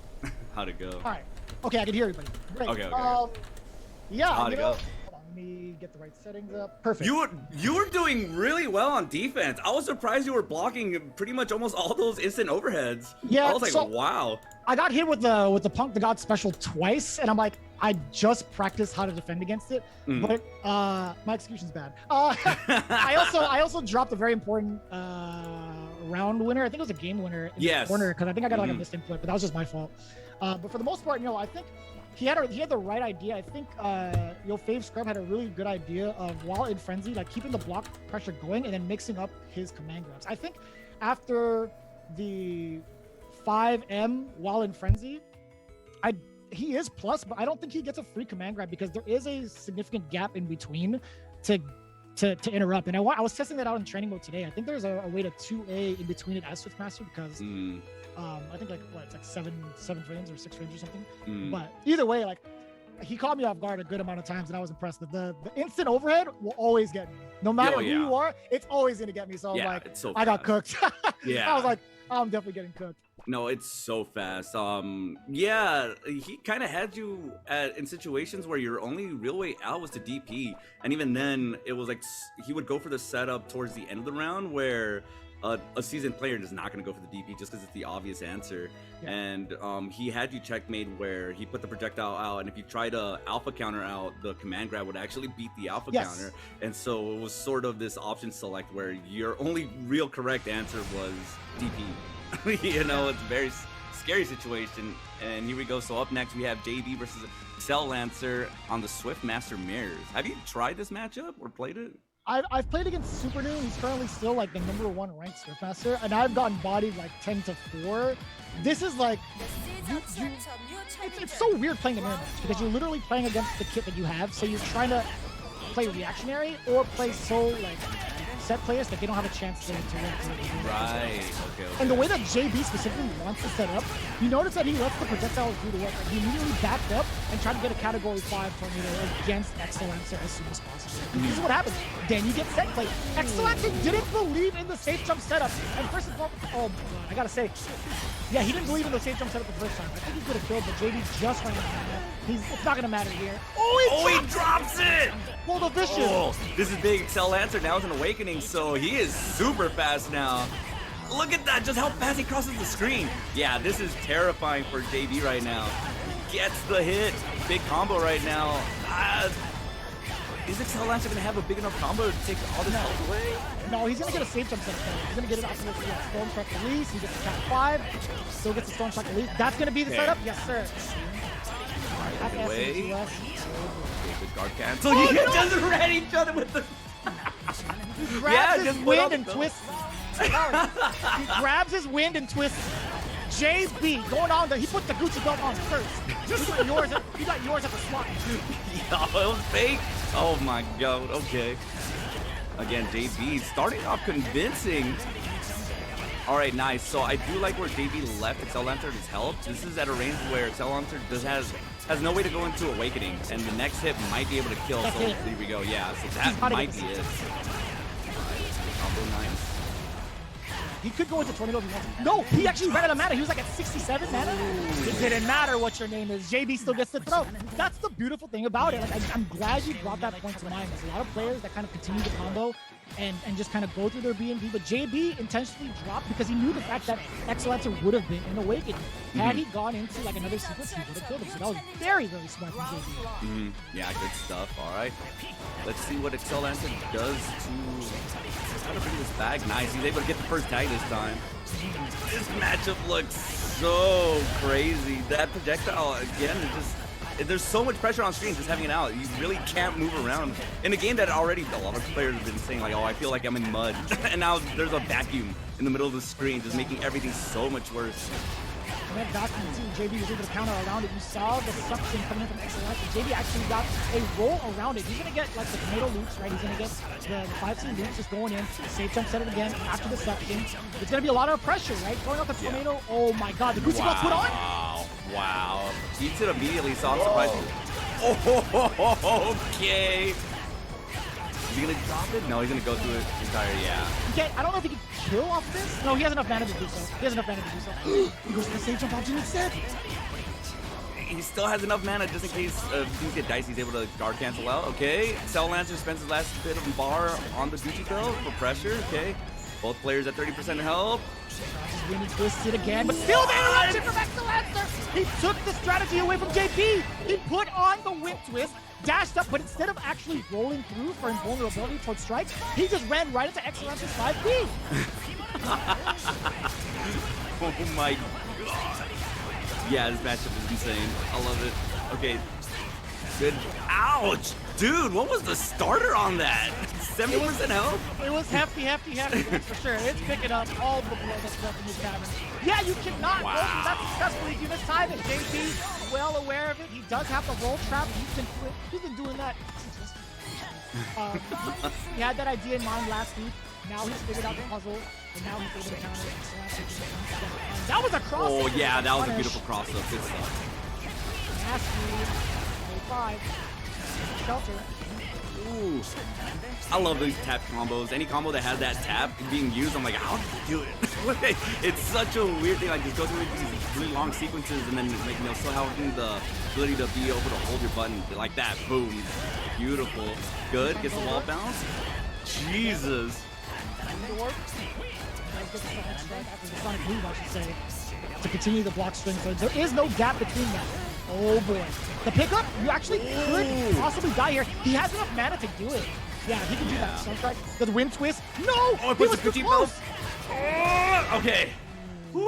How'd it go? All right. Okay, I can hear everybody. Great. Okay. Yeah, How'd it go? Hold on, let me get the right settings up. Perfect. You were doing really well on defense. I was surprised you were blocking pretty much almost all those instant overheads. Yeah, I was like, so wow. I got hit with the Punk the God special twice, and I'm like, I just practiced how to defend against it, but my execution's bad. I also dropped a very important round winner. I think it was a game winner in the corner because I think I got like a missed input, but that was just my fault. But for the most part, I think he had the right idea. I think Yofei Scrub had a really good idea of, while in frenzy, like keeping the block pressure going and then mixing up his command grabs. I think after the 5M while in frenzy, I he is plus, but I don't think he gets a free command grab because there is a significant gap in between to interrupt. And I was testing that out in training mode today. I think there's a way to 2A in between it as Swiftmaster because I think like it's like seven frames or 6 frames or something. But either way, like he caught me off guard a good amount of times, and I was impressed. The instant overhead will always get me. No matter who you are, it's always gonna get me. So I'm like, it's so I got cooked. Yeah, I was like, I'm definitely getting cooked. No, it's so fast. Yeah, he kind of had you in situations where your only real way out was to DP, and even then, it was like he would go for the setup towards the end of the round where a seasoned player is not going to go for the DP just because it's the obvious answer. Yeah. And he had you checkmate where he put the projectile out, and if you try to alpha counter out, the command grab would actually beat the alpha counter. And so it was sort of this option select where your only real correct answer was DP. You know, it's a very scary situation. And here we go. So up next we have JB versus Cell Lancer on the Swiftmaster Mirrors. Have you tried this matchup or played it? I've played against Super Noon. He's currently still like the #1 ranked Swiftmaster, and I've gotten bodied like 10-4. This is like, it's so weird playing the mirror match because you're literally playing against the kit that you have. So you're trying to play reactionary or play so like set players that they don't have a chance to win. Right. Okay. And the way that JB specifically wants to set up, you notice that he lets the projectiles do the work. Like, he immediately backed up and tried to get a Category 5 tornado against Excellencer as soon as possible. This is what happens. Then you get set play. Excellencer didn't believe in the safe jump setup. And first of all, oh my god, I gotta say, yeah, he didn't believe in the safe jump setup the first time. I think he could have killed, but JB just ran out of that. It's not gonna matter here. Oh, he drops it! Pull the vicious. Oh, this is big. Cell Lancer now is an awakening, so he is super fast now. Look at that, just how fast he crosses the screen. Yeah, this is terrifying for JB right now. Gets the hit. Big combo right now. Is Cell Lancer gonna have a big enough combo to take all this health away? No, he's gonna get a safe jump setup. He's gonna get it off of the Storm Strike release. He gets the Cat 5. Still gets the Storm Strike release. That's gonna be the setup? Yes, sir. Away. Good guard cancel. You just read each other with the. He grabs his wind and twists. He grabs his wind and twists. JB going on he put the Gucci belt on first. You got yours at the slot. Oh, it was fake. Oh my god. Okay. Again, JB starting off convincing. All right, nice. So I do like where JB left Cell Lancer his health. This is at a range where Cell Lancer just has no way to go into Awakening, and the next hit might be able to kill. So there we go. Yeah, so that might be it. Combo nice. He could go into Tornado if he wants. No, he actually ran out of mana. He was like at 67 mana. It didn't matter what your name is. JB still gets to throw. That's the beautiful thing about it. Like, I'm glad you brought that point to mind. There's a lot of players that kind of continue the combo and just kind of go through their BNB, but JB intentionally dropped because he knew the fact that Excellencer would have been in Awakening. Had he gone into like another sequence, he would have killed him. So that was very, very smart from JB. Yeah, good stuff. All right. Let's see what Excellencer does to try to bring this back. Nice. He's able to get the first tag this time. This matchup looks so crazy. That projectile, again, is just... There's so much pressure on screen just having it out. You really can't move around. In a game that already a lot of players have been saying like, oh, I feel like I'm in mud. And now there's a vacuum in the middle of the screen, just making everything so much worse. And that vacuum too, JB was able to counter around it. You saw the suction coming in from Excellencer. JB actually got a roll around it. He's gonna get like the tomato loops, right? He's gonna get the 5C loops just going in. Safe jump set it again after the suction. It's gonna be a lot of pressure, right? Going off the tomato. Yeah. Oh my god, the Gucci belt put on? Wow. Eats it immediately, so I'm surprised. Oh, okay. Is he gonna drop it? No, he's gonna go through it entire, yeah. Okay, I don't know if he can kill off of this. No, he has enough mana to do so. He has enough mana to do so. He goes to the safe jump option instead. He still has enough mana just in case things get dicey. He's able to guard cancel out. Okay, Cell Lancer spends his last bit of bar on the Gucci belt for pressure. Okay, both players at 30% health. His wind twisted again, but still the interruption from Excellencer. He took the strategy away from JB. He put on the wind twist, dashed up, but instead of actually rolling through for invulnerability towards strikes, he just ran right into Excellencer's 5B. Oh my god. Yeah, this matchup is insane. I love it. Okay. Good. Ouch! Dude, what was the starter on that? 70% health? It was hefty, that's for sure. It's picking up all the blood that's left in his cabin. Yeah, you cannot go through that successfully if you miss time. And JP, well aware of it. He does have the roll trap. He's been doing that. He had that idea in mind last week. Now he's figured out the puzzle, and now he's able to counter it. That was a cross. Oh yeah, that was a beautiful cross up. Good stuff. Nasty. 5. Shelter. Ooh. I love these tap combos. Any combo that has that tap being used, I'm like, how did you do it? It's such a weird thing. Like, just go through these really long sequences and then like, still having the ability to be able to hold your button like that. Boom. Beautiful. Good. Gets the wall bounce. Jesus. After the Sonic move, I should say, to continue the block string. So there is no gap between them. Oh boy. The pickup, you actually could possibly die here. He has enough mana to do it. Yeah, he can do that. Sunstrike. The wind twist. No! Oh, he was too close. Okay. He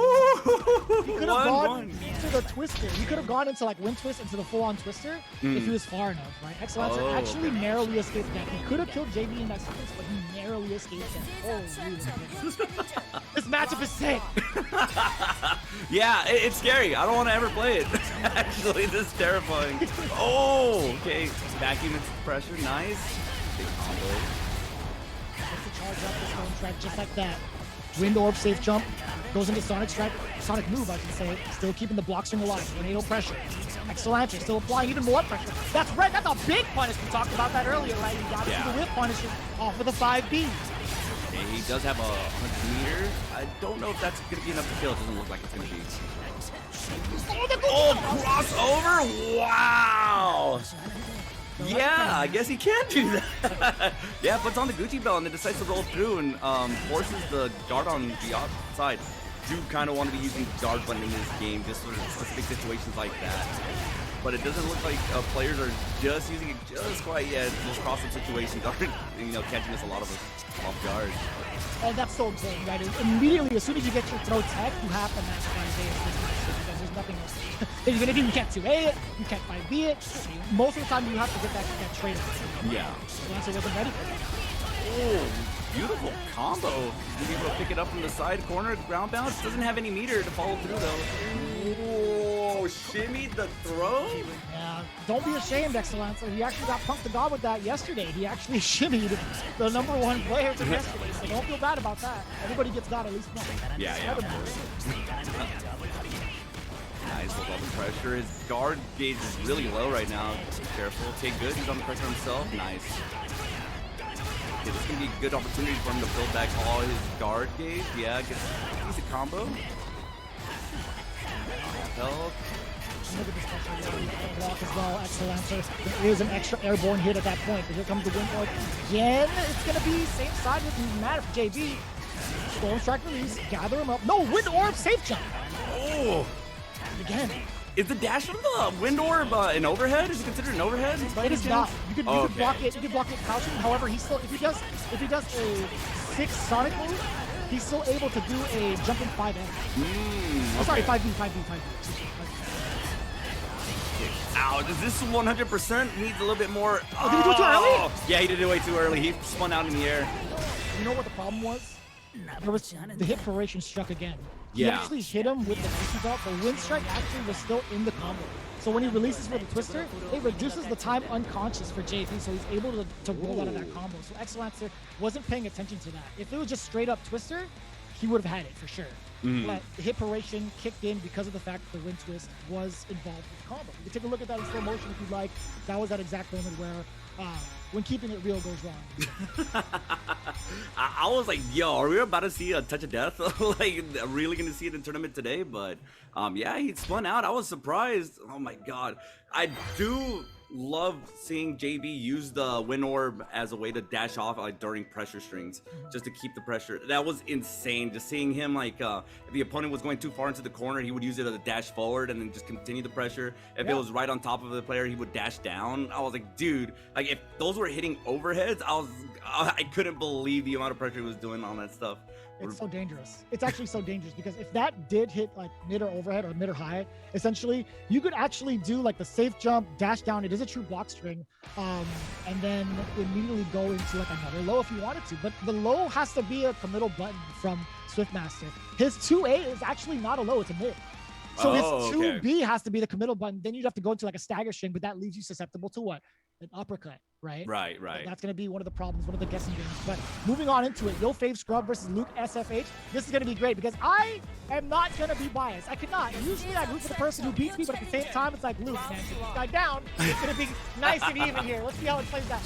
could have gone into the twister. He could have gone into like wind twist into the full-on twister if he was far enough, right? Excellence actually narrowly escaped that. He could have killed JB in that sequence, but he narrowly escaped that. Oh, this matchup is sick. Yeah, it's scary. I don't want to ever play it. Actually, this is terrifying. Oh, okay. Vacuum into pressure. Nice. Big combo. Gets to charge up the stone strike just like that. Wind orb safe jump. Goes into Sonic Strike, Sonic move, I should say. Still keeping the block string alive. Tornado pressure. Excellent. Still applying even more pressure. That's right. That's a big punish. We talked about that earlier, right? You got to see the whip punishes off of the 5B. Okay, he does have a 100 meter. I don't know if that's going to be enough to kill. It doesn't look like it's going to be. Oh, crossover! Wow! Yeah, I guess he can do that. Yeah, puts on the Gucci belt and then decides to roll through and forces the guard on the outside. Do kind of want to be using guard button in this game just for specific situations like that. But it doesn't look like players are just using it just quite yet. Those cross-up situations are, catching us a lot of us off guard. And that's so important, right? Immediately, as soon as you get your throw tech, you have to match 5A because there's nothing else. Even if you can't 2A it, you can't 5B it. Most of the time, you have to get that trade-off. Yeah. Lancer wasn't ready for it. Oh, beautiful combo. Being able to pick it up from the side corner, ground bounce. Doesn't have any meter to follow through, though. Oh, shimmy the throw? Yeah, don't be ashamed, Excellenza. He actually got punked to God with that yesterday. He actually shimmied the #1 player from yesterday, so don't feel bad about that. Everybody gets God at least once. Yeah. Nice with all the pressure. His guard gauge is really low right now. Be careful. Take good. He's on the pressure himself. Nice. Okay, this is going to be a good opportunity for him to build back all his guard gauge. Yeah, gets a decent combo. Health. Look at this pressure block as well, Excellenza. There is an extra airborne hit at that point, but here comes the wind orb again. It's going to be same side with matter for JB. Storm strike release, gather him up. No, wind orb safe jump. Oh. Again. Is the dash from the wind orb an overhead? Is it considered an overhead? It is not. You could block it. You could block it crouching. However, he still, if he does a 6 Sonic move, he's still able to do a jumping 5M. Oh, sorry, 5B. Ow, does this 100% needs a little bit more? Oh, did he do it too early? Yeah, he did it way too early. He spun out in the air. You know what the problem was? There was the hit paration struck again. He Yeah. actually hit him with the Gucci belt. The wind strike actually was still in the combo. So when he releases for the twister, it reduces the time unconscious for JP, so he's able to roll out of that combo. So Excellencer wasn't paying attention to that. If it was just straight up twister, he would have had it for sure. But the hit paration kicked in because of the fact that the wind twist was involved with the combo. You can take a look at that in slow motion if you'd like. That was that exact moment where when keeping it real goes wrong. I was like, yo, are we about to see a touch of death? Like, really gonna see it in tournament today? But yeah, he spun out. I was surprised. Oh my god. I do love seeing JB use the wind orb as a way to dash off like during pressure strings, just to keep the pressure. That was insane. Just seeing him like if the opponent was going too far into the corner, he would use it as a dash forward and then just continue the pressure. If it was right on top of the player, he would dash down. I was like, dude, like if those were hitting overheads, I couldn't believe the amount of pressure he was doing on that stuff. It's so dangerous. It's actually so dangerous because if that did hit like mid or overhead or mid or high, essentially you could actually do like the safe jump, dash down. It is a true block string, and then immediately go into like another low if you wanted to. But the low has to be a committal button from Swiftmaster. His 2A is actually not a low, it's a mid. So his 2B has to be the committal button. Then you'd have to go into like a stagger string, but that leaves you susceptible to what? An uppercut, right? Right. That's going to be one of the problems, one of the guessing games. But moving on into it, Yo Fave Scrub versus Luke SFH. This is going to be great because I am not going to be biased. I could not. Usually I root for the person who beats me, but at the same time, it's like, Luke, man, get this guy down. It's going to be nice and even here. Let's see how it plays out.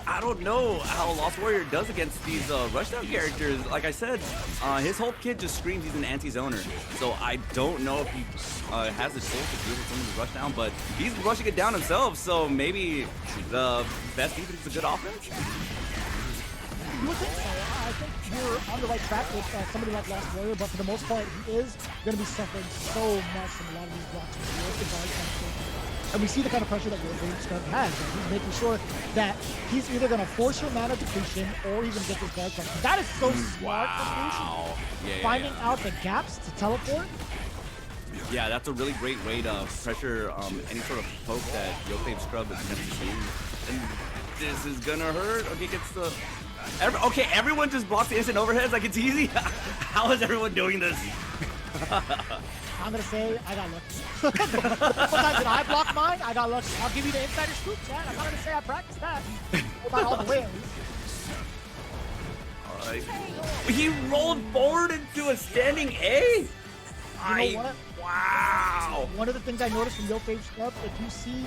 I don't know how Lost Warrior does against these rushdown characters. Like I said, his whole kit just screams he's an anti-zoner. So I don't know if he has the tools to deal with some of the rushdown, but he's rushing it down himself. So maybe the best defense is a good offense. You would think so. I think you're on the right track with somebody like Lost Warrior, but for the most part, he is going to be suffering so much from a lot of these blocks. And we see the kind of pressure that Yo Fave Scrub has. And he's making sure that he's either going to force your mana depletion or he's going to get this guard pressure. That is so smart from finding out the gaps to teleport. Yeah, that's a really great way to pressure any sort of poke that Yo Fave Scrub is going to do. And this is going to hurt. Okay, gets the... everyone just blocks the instant overheads like it's easy. How is everyone doing this? I'm going to say I got lucky. Sometimes did I block mine? I got lucky. I'll give you the insider scoop, chat. I'm not going to say I practiced that. About all the way, at least. He rolled forward into a standing A? You know what? Wow. One of the things I noticed from Yo Fave Scrub, if you see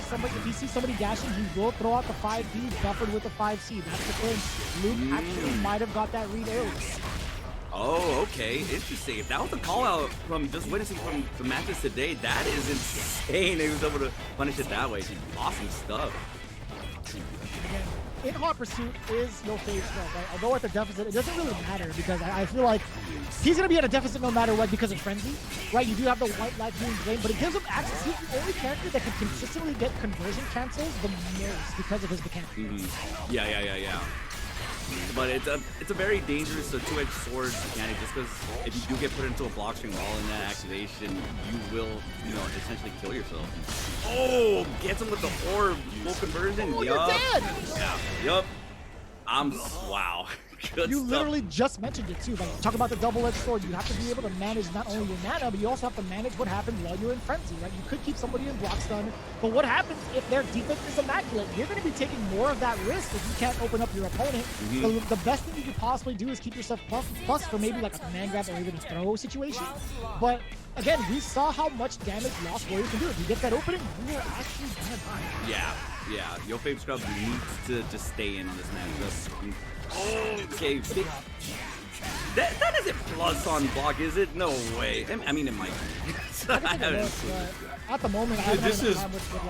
somebody dashing, he will throw out the 5B buffered with the 5C. That's the thing. Luke actually might have got that read early. Oh, okay. Interesting. If that was a call out from just witnessing from the matches today, that is insane. He was able to punish it that way. Awesome stuff. Again, in hot pursuit is Yo Fave Scrub, right? Although at the deficit, it doesn't really matter because I feel like he's going to be at a deficit no matter what because of Frenzy, right? You do have the white light being drained, but it gives him access. He's the only character that can consistently get conversion cancels the most because of his mechanics. Yeah. But it's a very dangerous two-edged sword mechanic just because if you do get put into a block string while in that activation, you will, essentially kill yourself. Oh, gets him with the orb, full conversion. Oh, you're dead! Yup. Wow. Good you stuff. literally just mentioned it too. Like, talk about the double-edged sword. You have to be able to manage not only your mana, but you also have to manage what happens while you're in frenzy, right? You could keep somebody in block stun, but what happens if their defense is immaculate? You're going to be taking more of that risk if you can't open up your opponent. So the best thing you could possibly do is keep yourself plus for maybe like a command grab or even a throw situation. But again, we saw how much damage Lost Warrior can do. If you get that opening, you are actually going to die. Yeah. Yo Fave Scrub needs to just stay in this match. Okay, that isn't plus on block, is it? No way. I mean, it might be. At the moment, dude, this is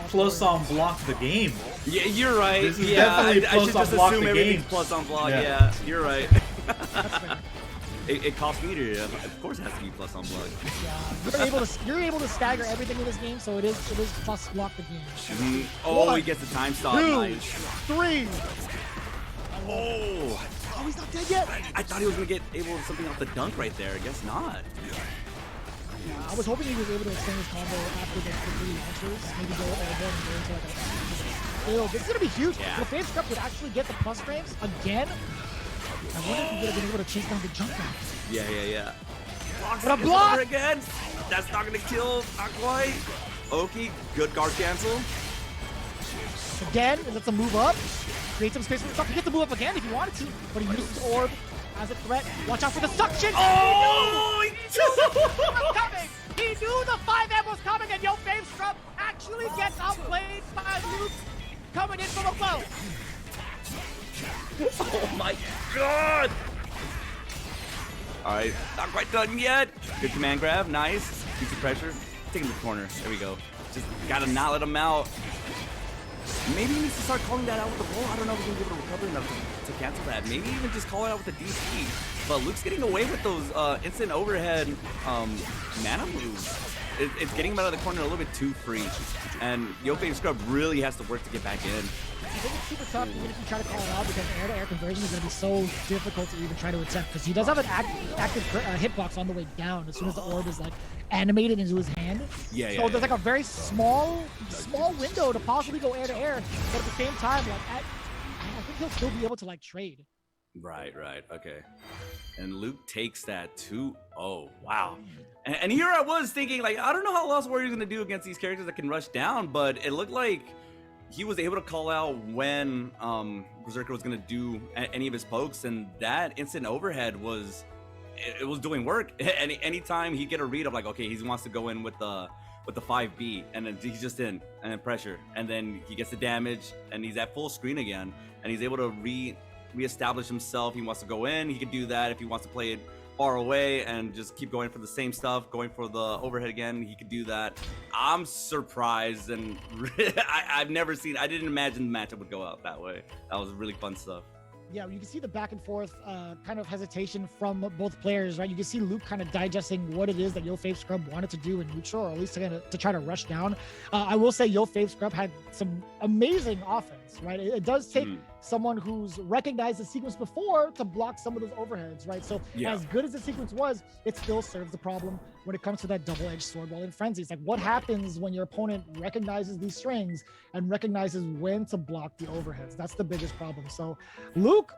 plus on block the game. Yeah, you're right. This is definitely I should just assume everything's plus on block. Yeah, you're right. It costs me to, of course, it has to be plus on block. Yeah, you're able to stagger everything in this game, so it is plus block the game. Oh, One, he gets the time stop. 2, Nice. 3. Oh, he's not dead yet. I thought he was gonna get able to something off the dunk right there. I guess not. I was hoping he was able to extend his combo after the 3 launchers. Maybe go ahead and go into like a... Ew, this is gonna be huge. Yeah. The Fave Scrub would actually get the plus frames again. I wonder if he would have been able to chase down the jump down. Yeah. But a block again. That's not gonna kill. Not quite. Oki, good guard cancel. Again, let's him move up. Create some space for himself. He gets to move up again if he wanted to, but he uses the orb as a threat. Watch out for the suction. Oh! He knew the was coming. He knew the 5M was coming, and Yo Fave Scrub actually gets outplayed by Luke coming in from above. Oh my god! Alright, not quite done yet. Good command grab, nice. Keep the pressure. Take him to the corner. There we go. Just gotta not let him out. Maybe he needs to start calling that out with the roll. I don't know if he's gonna be able to recover enough to cancel that. Maybe even just call it out with the DC. But Luke's getting away with those instant overhead mana moves. It's getting him out of the corner a little bit too free. And Yo Fave Scrub really has to work to get back in. think it's super tough even if you try to call it out because air-to-air conversion is going to be so difficult to even try to attempt because he does have an active hitbox on the way down as soon as the orb is like animated into his hand. So there's like a very small window to possibly go air-to-air, but at the same time, like I think he'll still be able to like trade. Right. Okay. And Luke takes that 2-0. Wow. And here I was thinking, like, I don't know how Lost Warrior's going to do against these characters that can rush down, but it looked like he was able to call out when Berserker was going to do any of his pokes, and that instant overhead was doing work. Anytime he get a read of like, okay, he wants to go in with the 5B, and then he's just in and then pressure, and then he gets the damage, and he's at full screen again, and he's able to reestablish himself. He wants to go in, he could do that. If he wants to play it far away and just keep going for the same stuff, going for the overhead again, he could do that. I'm surprised, and I didn't imagine the matchup would go out that way. That was really fun stuff. Yeah, you can see the back and forth kind of hesitation from both players, right? You can see Luke kind of digesting what it is that Yo Fave Scrub wanted to do in neutral, or at least to try to rush down. I will say Yo Fave Scrub had some amazing offense, right? It does take someone who's recognized the sequence before to block some of those overheads, right? So as good as the sequence was, it still serves the problem when it comes to that double-edged sword while in frenzy. It's like, what happens when your opponent recognizes these strings and recognizes when to block the overheads? That's the biggest problem. So Luke,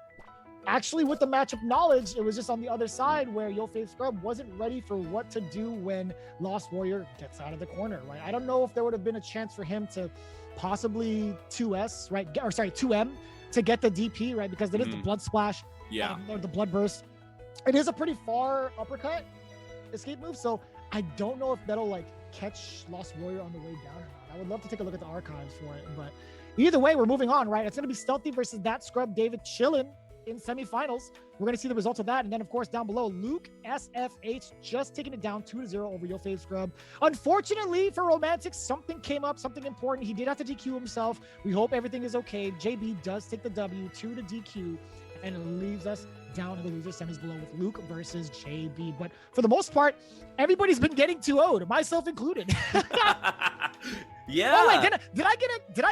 actually with the matchup knowledge, it was just on the other side where Yo Fave Scrub wasn't ready for what to do when Lost Warrior gets out of the corner, right? I don't know if there would have been a chance for him to possibly 2S, right? Or sorry, 2M to get the DP, right? Because it is the blood splash, or the blood burst. It is a pretty far uppercut escape move, so I don't know if that'll like catch Lost Warrior on the way down or not. I would love to take a look at the archives for it, but either way, we're moving on, right? It's going to be Stealthy versus that scrub David Chillin in semifinals. We're going to see the results of that, and then of course down below, Luke SFH just taking it down 2-0 over Yo Fave Scrub. Unfortunately for Romantic, something came up, something important. He did have to DQ himself. We hope everything is okay. JB does take the W, 2 to DQ, and it leaves us down in the loser semis below with Luke versus JB. But for the most part, everybody's been getting 2-0'd, myself included. Yeah. Oh wait, did I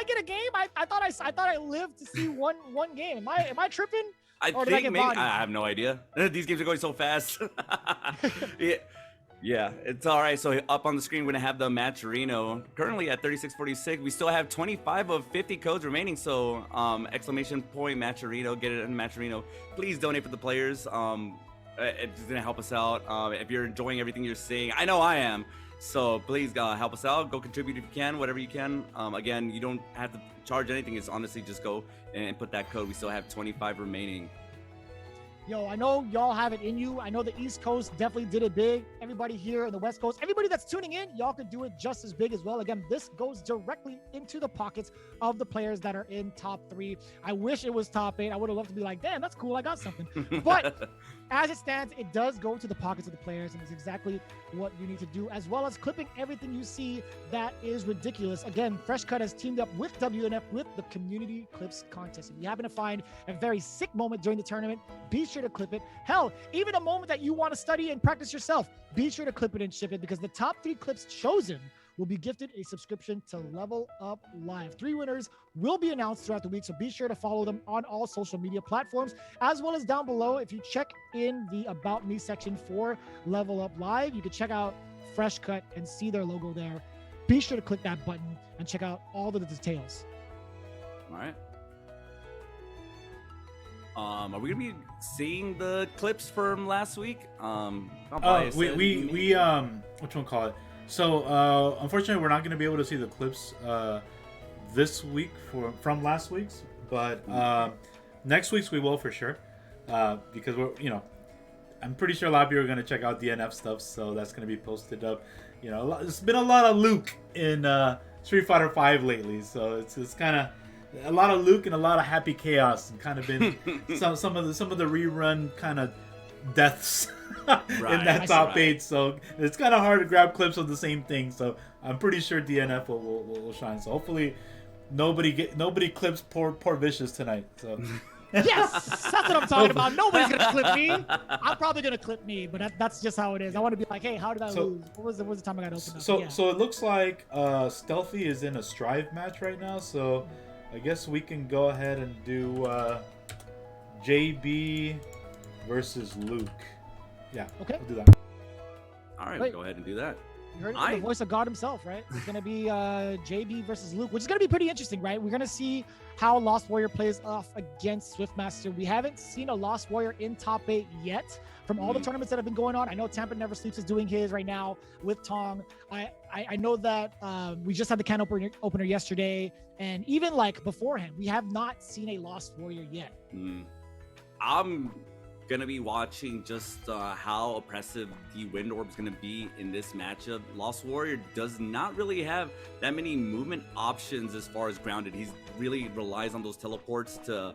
get a game? I thought I lived to see one game. Am I tripping? I think maybe I have no idea. These games are going so fast. Yeah, it's all right. So up on the screen, we're gonna have the Matcherino currently at 36.46. We still have 25 of 50 codes remaining. So exclamation point Matcherino, get it in Matcherino. Please donate for the players. It's gonna help us out. If you're enjoying everything you're seeing, I know I am. So please help us out. Go contribute if you can, whatever you can. Again, you don't have to charge anything. It's honestly just go and put that code. We still have 25 remaining. Yo, I know y'all have it in you. I know the East Coast definitely did it big. Everybody here in the West Coast, everybody that's tuning in, y'all could do it just as big as well. Again, this goes directly into the pockets of the players that are in top 3. I wish it was top 8. I would have loved to be like, damn, that's cool. I got something. But as it stands, it does go to the pockets of the players, and it's exactly what you need to do, as well as clipping everything you see that is ridiculous. Again, Fresh Cut has teamed up with WNF with the Community Clips Contest. If you happen to find a very sick moment during the tournament, be sure to clip it. Hell, even a moment that you want to study and practice yourself, be sure to clip it and ship it, because the top 3 clips chosen will be gifted a subscription to Level Up Live. 3 winners will be announced throughout the week, so be sure to follow them on all social media platforms, as well as down below. If you check in the About Me section for Level Up Live, you can check out Fresh Cut and see their logo there. Be sure to click that button and check out all the details. All right. Are we gonna be seeing the clips from last week? We which one call it? So unfortunately, we're not gonna be able to see the clips this week from last week's, but next week's we will for sure, because I'm pretty sure a lot of people are gonna check out DNF stuff, so that's gonna be posted up. There's been a lot of Luke in Street Fighter V lately, so it's kind of a lot of Luke and a lot of happy chaos, and kind of been some of the rerun kind of deaths in that top 8. So it's kind of hard to grab clips of the same thing. So I'm pretty sure DNF will shine. So hopefully nobody clips poor Vicious tonight. So. Yes, that's what I'm talking about. Nobody's gonna clip me. I'm probably gonna clip me, but that's just how it is. I want to be like, hey, how did I lose? What was the time I got opened up? So it looks like Stealthy is in a Strive match right now. So I guess we can go ahead and do JB versus Luke. Yeah, Okay. we'll do that. All right, Wait. we'll go ahead and do that. You heard it from the voice of God himself, right? It's going to be JB versus Luke, which is going to be pretty interesting, right? We're going to see how Lost Warrior plays off against Swiftmaster. We haven't seen a Lost Warrior in top 8 yet from all the tournaments that have been going on. I know Tampa Never Sleeps is doing his right now with Tong. I know that we just had the can opener yesterday, and even like beforehand, we have not seen a Lost Warrior yet. I'm gonna be watching just how oppressive the Wind Orb is gonna be in this matchup. Lost Warrior does not really have that many movement options as far as grounded. He really relies on those teleports to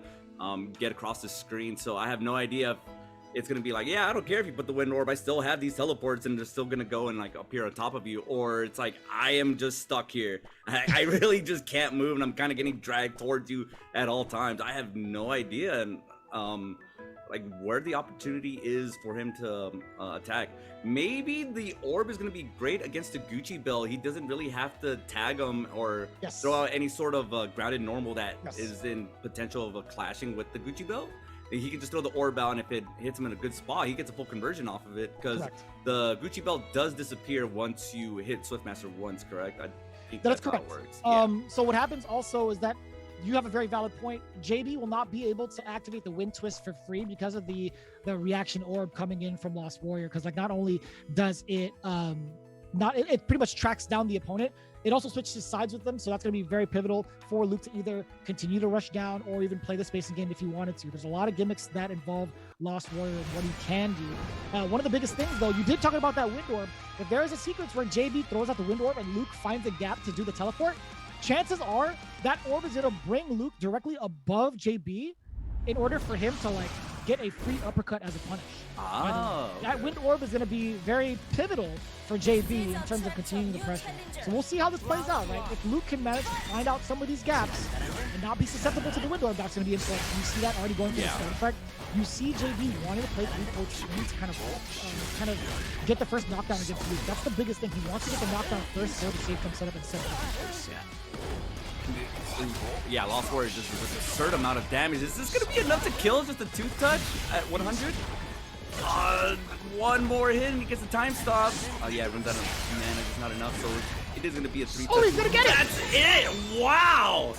get across the screen. So I have no idea if it's gonna be like, yeah, I don't care if you put the Wind Orb, I still have these teleports and they're still gonna go and like appear on top of you, or it's like I am just stuck here. I really just can't move and I'm kind of getting dragged towards you at all times. I have no idea, and like where the opportunity is for him to attack. Maybe the orb is going to be great against the Gucci Bell. He doesn't really have to tag him or throw out any sort of grounded normal that is in potential of a clashing with the Gucci Bell. He can just throw the orb out, and if it hits him in a good spot, he gets a full conversion off of it, because the Gucci Bell does disappear once you hit Swiftmaster once, correct? I think that's correct. How it works. So what happens also is that you have a very valid point. JB will not be able to activate the Wind Twist for free because of the reaction orb coming in from Lost Warrior. Because like not only does it it pretty much tracks down the opponent, it also switches sides with them. So that's going to be very pivotal for Luke to either continue to rush down or even play the spacing game if he wanted to. There's a lot of gimmicks that involve Lost Warrior and what he can do. One of the biggest things, though, you did talk about that Wind Orb. If there is a sequence where JB throws out the Wind Orb and Luke finds a gap to do the teleport, chances are that orb is going to bring Luke directly above JB in order for him to like get a free uppercut as a punish. That Wind Orb is going to be very pivotal for JB in terms of continuing the pressure. So we'll see how this plays out, right? If Luke can manage to find out some of these gaps and not be susceptible to the Wind Orb, that's going to be important. You see that already going for the start effect. You see JB wanting to play 3-4 screens to kind of get the first knockdown against Luke. That's the biggest thing. He wants to get the knockdown first so the safe come set up and set up. Yeah, Lost Warrior just an absurd amount of damage. Is this going to be enough to kill just a tooth touch at 100? One more hit and he gets a time stop. Oh yeah, runs out of mana, just not enough, so it is going to be a 3 touch. Oh, he's going to get it! That's it! Wow!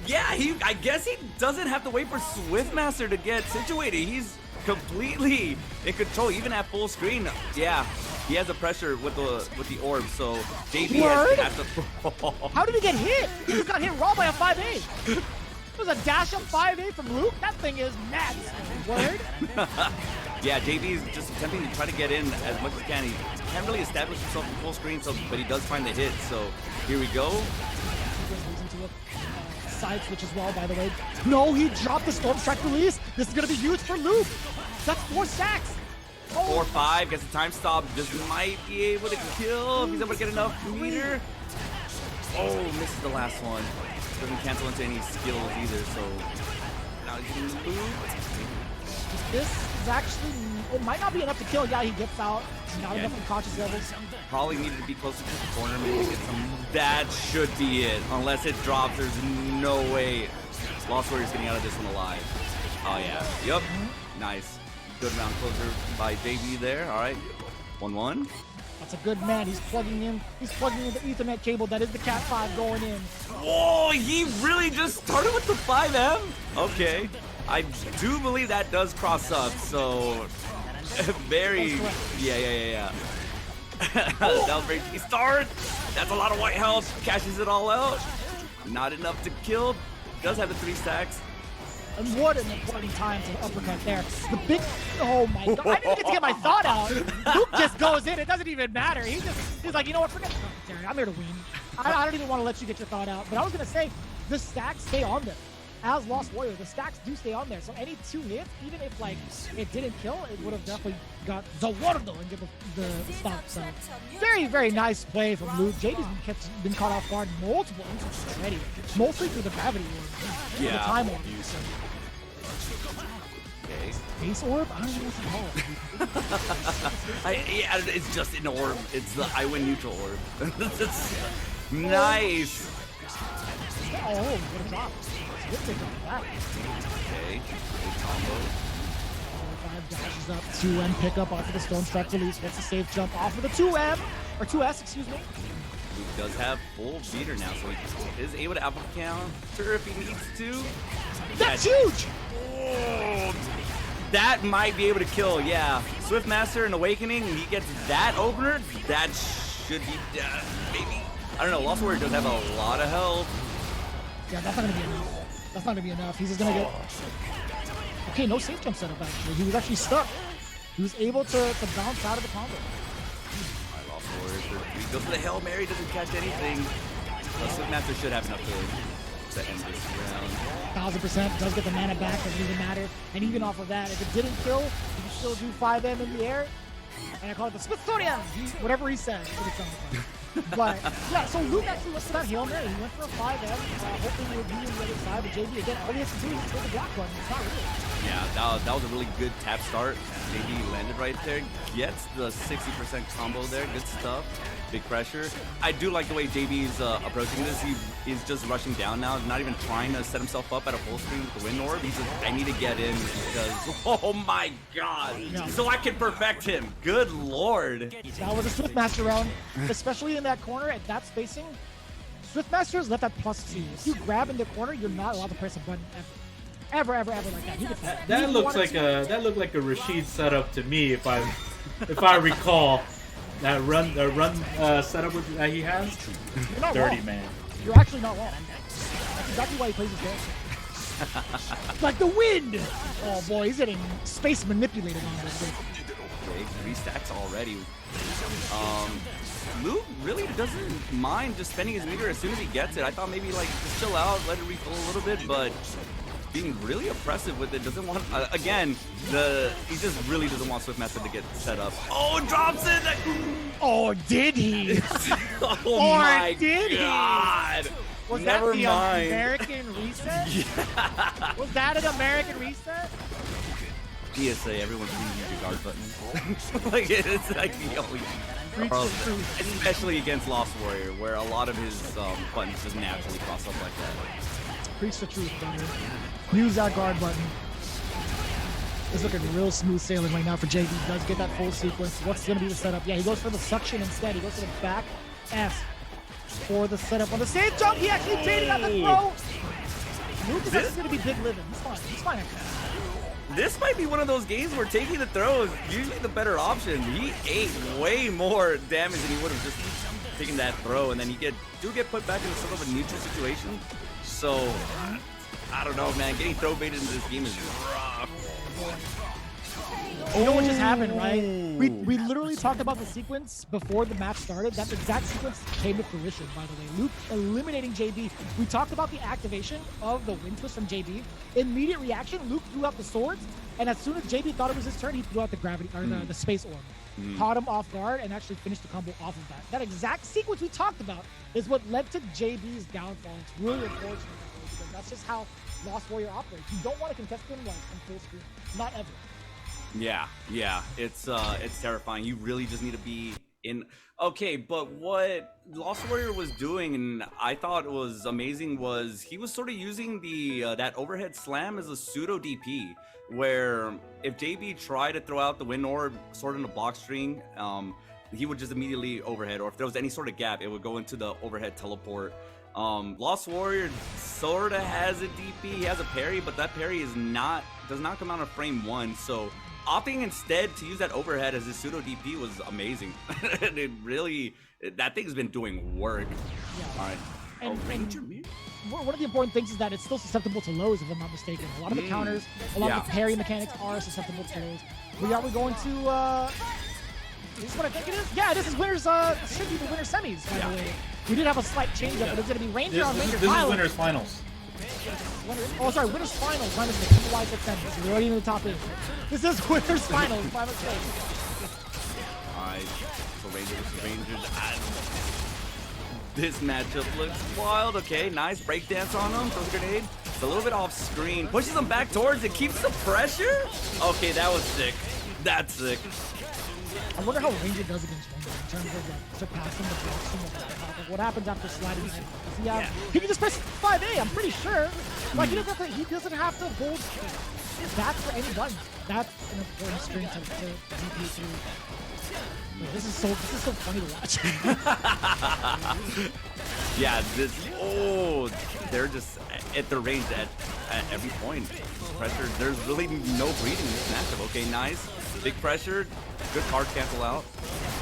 Yeah, I guess he doesn't have to wait for Swiftmaster to get situated. He's completely in control, even at full screen. Yeah, he has the pressure with the orb, so JB has to. How did he get hit? He just got hit raw by a 5-8. It was a dash up 5-8 from Luke. That thing is mad. Word? Yeah, JB is just attempting to try to get in as much as he can. He can't really establish himself in full screen, but he does find the hit. So here we go. Side switch as well, by the way. No, he dropped the Storm Strike release. This is going to be huge for Luke. That's 4 stacks. 4-5, gets a time stop. Just might be able to kill if he's able to get enough meter. Oh, misses the last one. Doesn't cancel into any skills either, so now he's getting looped. This is actually, it might not be enough to kill. Yeah, he gets out. Not enough in conscious levels. Probably needed to be closer to the corner, maybe get some. That should be it. Unless it drops, there's no way Lost Warrior's getting out of this one alive. Oh yeah. Yep. Nice. Good round closer by JB there. All right. 1-1. That's a good man. He's plugging in the Ethernet cable. That is the Cat 5 going in. Whoa, he really just started with the 5M? Okay. I do believe that does cross up, so very, yeah. That was very easy start. That's a lot of white health. Cashes it all out. Not enough to kill. Does have the 3 stacks. And what an important time to uppercut there. The big, oh my God, I didn't get to get my thought out. Luke just goes in, it doesn't even matter. He's like, you know what, forget the commentary. I'm here to win. I don't even want to let you get your thought out. But I was going to say, the stacks stay on them. As Lost Warrior, the stacks do stay on there. So any 2 hits, even if like it didn't kill, it would have definitely got the Wardo and get the stop. So very, very nice play from Luke. JD's been caught off guard multiple instances already, mostly through the gravity orb. Yeah. The time orb. So. Okay. Space orb? I don't know what to call it. Yeah, it's just an orb. It's the I win neutral orb. Nice. Oh, what a drop. Good pick up that. Okay, good combo. 5 dashes up, 2M pick up off of the Stone Strike release. Gets a safe jump off of the 2M, or 2S, excuse me. Luke does have full beater now, so he is able to alpha counter if he needs to. That's huge! Oh, that might be able to kill, yeah. Swift Master and Awakening, he gets that opener, that should be maybe. I don't know, Lost Warrior does have a lot of health. Yeah, that's not gonna be enough. That's not gonna be enough. He's just gonna get. Okay, no safe jump setup actually. He was actually stuck. He was able to bounce out of the combo. Alright, Lost Warrior, he goes for the Hail Mary, doesn't catch anything. But Swift Master should have enough to end this round. 1000% does get the mana back, doesn't even matter. And even off of that, if it didn't kill, you can still do 5M in the air. And I call it the Smithsonian. Whatever he says. But yeah, so Luke actually went for that Hail Mary. He went for a 5M, hoping he would be on the other side. But JB, again, all he has to do is hit the block button. It's not really. Yeah, that was a really good tap start. JB landed right there. Gets the 60% combo there. Good stuff. Big pressure. I do like the way JB's approaching this. He is just rushing down now, not even trying to set himself up at a full screen with the wind orb. He's just, I need to get in because, oh my god. Yeah. So I can perfect him. Good lord. That was a Swift Master round, especially in that corner at that spacing. Swift Master is left at +2. If you grab in the corner, you're not allowed to press a button ever like that. He That looked like a Rashid setup to me if I recall. That run setup that he has. You're not Dirty wrong. man. You're actually not wrong. That's exactly why he plays his game. Like the wind! Oh boy, he's getting space manipulated on this thing. Okay, 3 stacks already. Luke really doesn't mind just spending his meter as soon as he gets it. I thought maybe like just chill out, let it refill a little bit, but being really oppressive with it, doesn't want again, he just really doesn't want Swiftmaster to get set up. Oh, drops it! Oh, did he? Oh my god! Was Never that the mind. American reset? Yeah. Was that an American reset? PSA, everyone please use your guard button. Like it's like the only especially against Lost Warrior, where a lot of his buttons just naturally cross up like that. Preach the truth, brother. Use that guard button. It's looking real smooth sailing right now for JB. Does get that full sequence. What's going to be the setup? Yeah, he goes for the suction instead. He goes for the back S for the setup on the same jump. He actually baited out the throw. Luke is actually going to be big living. He's fine. He's fine. This might be one of those games where taking the throw is usually the better option. He ate way more damage than he would have just taken that throw, and then you do get put back into sort of a neutral situation. So, I don't know, man. Getting throw baited into this game is rough. You know what just happened, right? We literally talked about the sequence before the match started. That exact sequence came to fruition, by the way. Luke eliminating JB. We talked about the activation of the wind twist from JB. Immediate reaction, Luke threw out the swords, and as soon as JB thought it was his turn, he threw out the gravity or the space orb. Caught him off guard and actually finished the combo off of that. That exact sequence we talked about is what led to JB's downfall. It's really unfortunate because that's just how Lost Warrior operates. You don't want to contest him like on full screen. Not ever. Yeah, it's terrifying. You really just need to be in. Okay, but what Lost Warrior was doing, and I thought was amazing, was he was sort of using the that overhead slam as a pseudo DP, where if JB tried to throw out the wind orb sort of in a block string, he would just immediately overhead, or if there was any sort of gap, it would go into the overhead teleport. Lost Warrior sort of has a DP, he has a parry, but that parry does not come out of frame 1, so opting instead to use that overhead as his pseudo DP was amazing. It really, that thing's been doing work. Yeah. All right. And one of the important things is that it's still susceptible to lows, if I'm not mistaken. A lot of the counters, a lot of the parry mechanics are susceptible to lows. Are we going to, is this what I think it is? Yeah, this is winners, should be the winner semis, by the way. We did have a slight change up, but it's going to be Ranger on Ranger. This is winners finals. Oh, sorry, winners finals. My mistake. Why is it semis? We're already in the top 8. This is winners finals. My mistake. Alright, so Ranger versus Rangers. This matchup looks wild. Okay, nice breakdance on him. Throws a grenade. It's a little bit off screen. Pushes him back towards it. Keeps the pressure. Okay, that was sick. That's sick. I wonder how Ranger does against Ranger in terms of like surpassing the blocks from the top. Like what happens after sliding? Does he have? He can just press 5A. I'm pretty sure. Like he doesn't have to hold that for any button. That's an important string to GP through. This is so funny to watch. Yeah, they're just at the range at every point. Pressure, there's really no breathing in this matchup. Okay, nice. Big pressure, good card cancel out.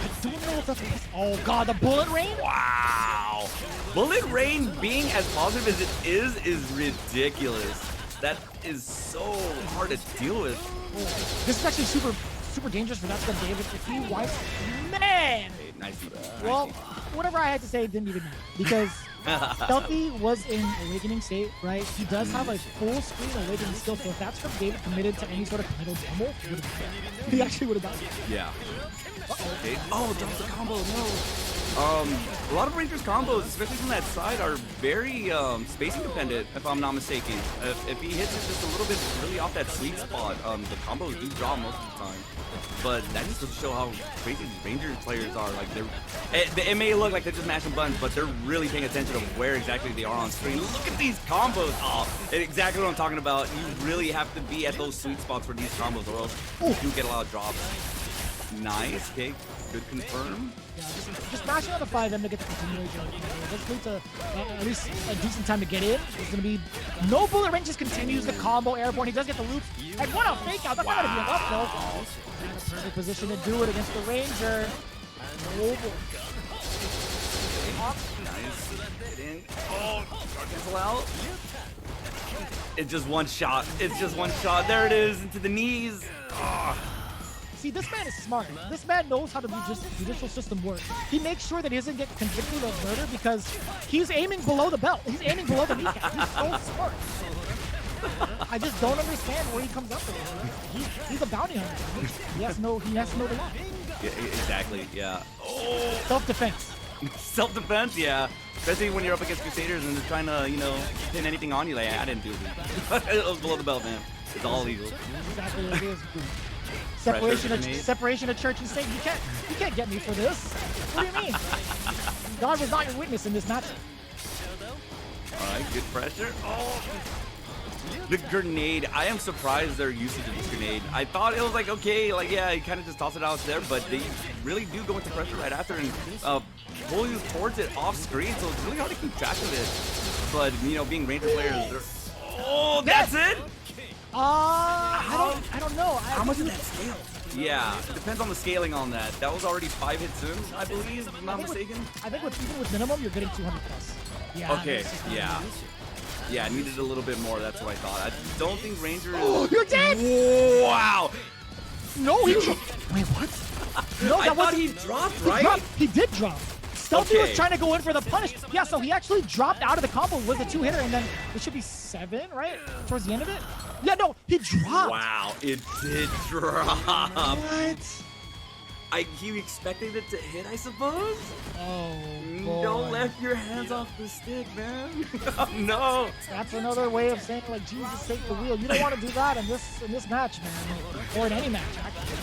I don't know if that's... Oh god, the bullet rain? Wow. Bullet rain being as positive as it is ridiculous. That is so hard to deal with. Oh, this is actually super dangerous for that David. If he wipes... Man! Hey, nice. Well, whatever I had to say didn't even matter because Stealthy was in Awakening state, right? He does have a full screen Awakening skill, so if that's from David committed to any sort of committal pummel, he actually would have died. Yeah. Okay. Oh, drops the combo, no. A lot of Rangers combos, especially from that side, are very spacing dependent, if I'm not mistaken. If he hits it just a little bit really off that sweet spot, the combos do draw most of the time. But that just doesn't show how crazy these Ranger players are. Like it may look like they're just mashing buttons, but they're really paying attention to where exactly they are on screen. Look at these combos! Oh, exactly what I'm talking about. You really have to be at those sweet spots for these combos, or else you do get a lot of drops. Nice, okay, good confirm. Yeah, just mashing on the 5M to get the continuation. Let's lead to at least a decent time to get in. There's going to be no bullet range, just continues the combo airborne. He does get the loops. And what a fake out. That's not going to be enough, though. And a perfect position to do it against the Ranger. Oh, nice. Get in. Oh, cancel out. It's just one shot. It's just one shot. There it is, into the knees. Oh. See, this man is smart. This man knows how the judicial system works. He makes sure that he doesn't get convicted of murder because he's aiming below the belt. He's aiming below the kneecap. He's so smart. I just don't understand where he comes up with it. He's a bounty hunter. He has to know the law. Yeah, exactly, yeah. Oh. Self-defense. Self-defense, yeah. Especially when you're up against Crusaders and they're trying to, pin anything on you. Like, I didn't do it. It was below the belt, man. It's all legal. Exactly what it is. Separation of church and state. You can't get me for this. What do you mean? God was not your witness in this match. All right, good pressure. Oh, the grenade. I am surprised their usage of this grenade. I thought it was like okay, like yeah, you kind of just toss it out there, but they really do go into pressure right after and pull you towards it off screen. So it's really hard to keep track of it. But being Ranger players, oh, that's it. I don't know. How much did that scale? Yeah, it depends on the scaling on that. That was already 5 hits in, I believe, if I'm not mistaken. I think even with minimum, you're getting 200 plus. Yeah. Okay, yeah. Yeah, I needed a little bit more, that's what I thought. I don't think Ranger is... Oh, you're dead! Wow! No, he... Wait, what? No, I thought he dropped, right? He did drop. Stealthy was trying to go in for the punish. Yeah, so he actually dropped out of the combo with a 2-hitter, and then it should be 7, right? Towards the end of it? Yeah, no, he dropped. Wow, it did drop. What? He expected it to hit, I suppose? Oh, boy. Don't let your hands off the stick, man. No. That's another way of saying, like, Jesus, take the wheel. You don't want to do that in this match, man. Or in any match, actually.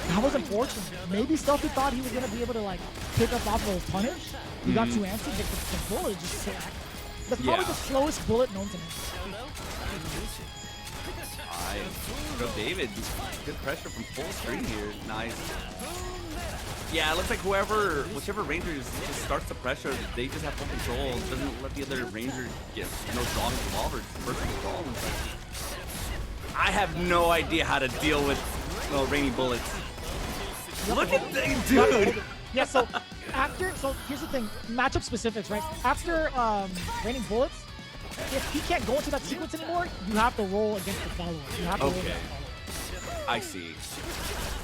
That was unfortunate. Maybe Stealthy thought he was going to be able to, like, pick up off of a punish. He got too antsy, but the bullet just hit. That's probably the slowest bullet known to me. Alright. Go David. Good pressure from full screen here. Nice. Yeah, it looks like whichever Ranger just starts the pressure, they just have full control. Doesn't let the other Ranger get drawing revolvers. First control. I have no idea how to deal with rainy bullets. Look at that, dude! Yeah, so here's the thing, matchup specifics, right? After raining bullets, if he can't go into that sequence anymore, you have to roll against the follower. You have to roll against the follower. I see.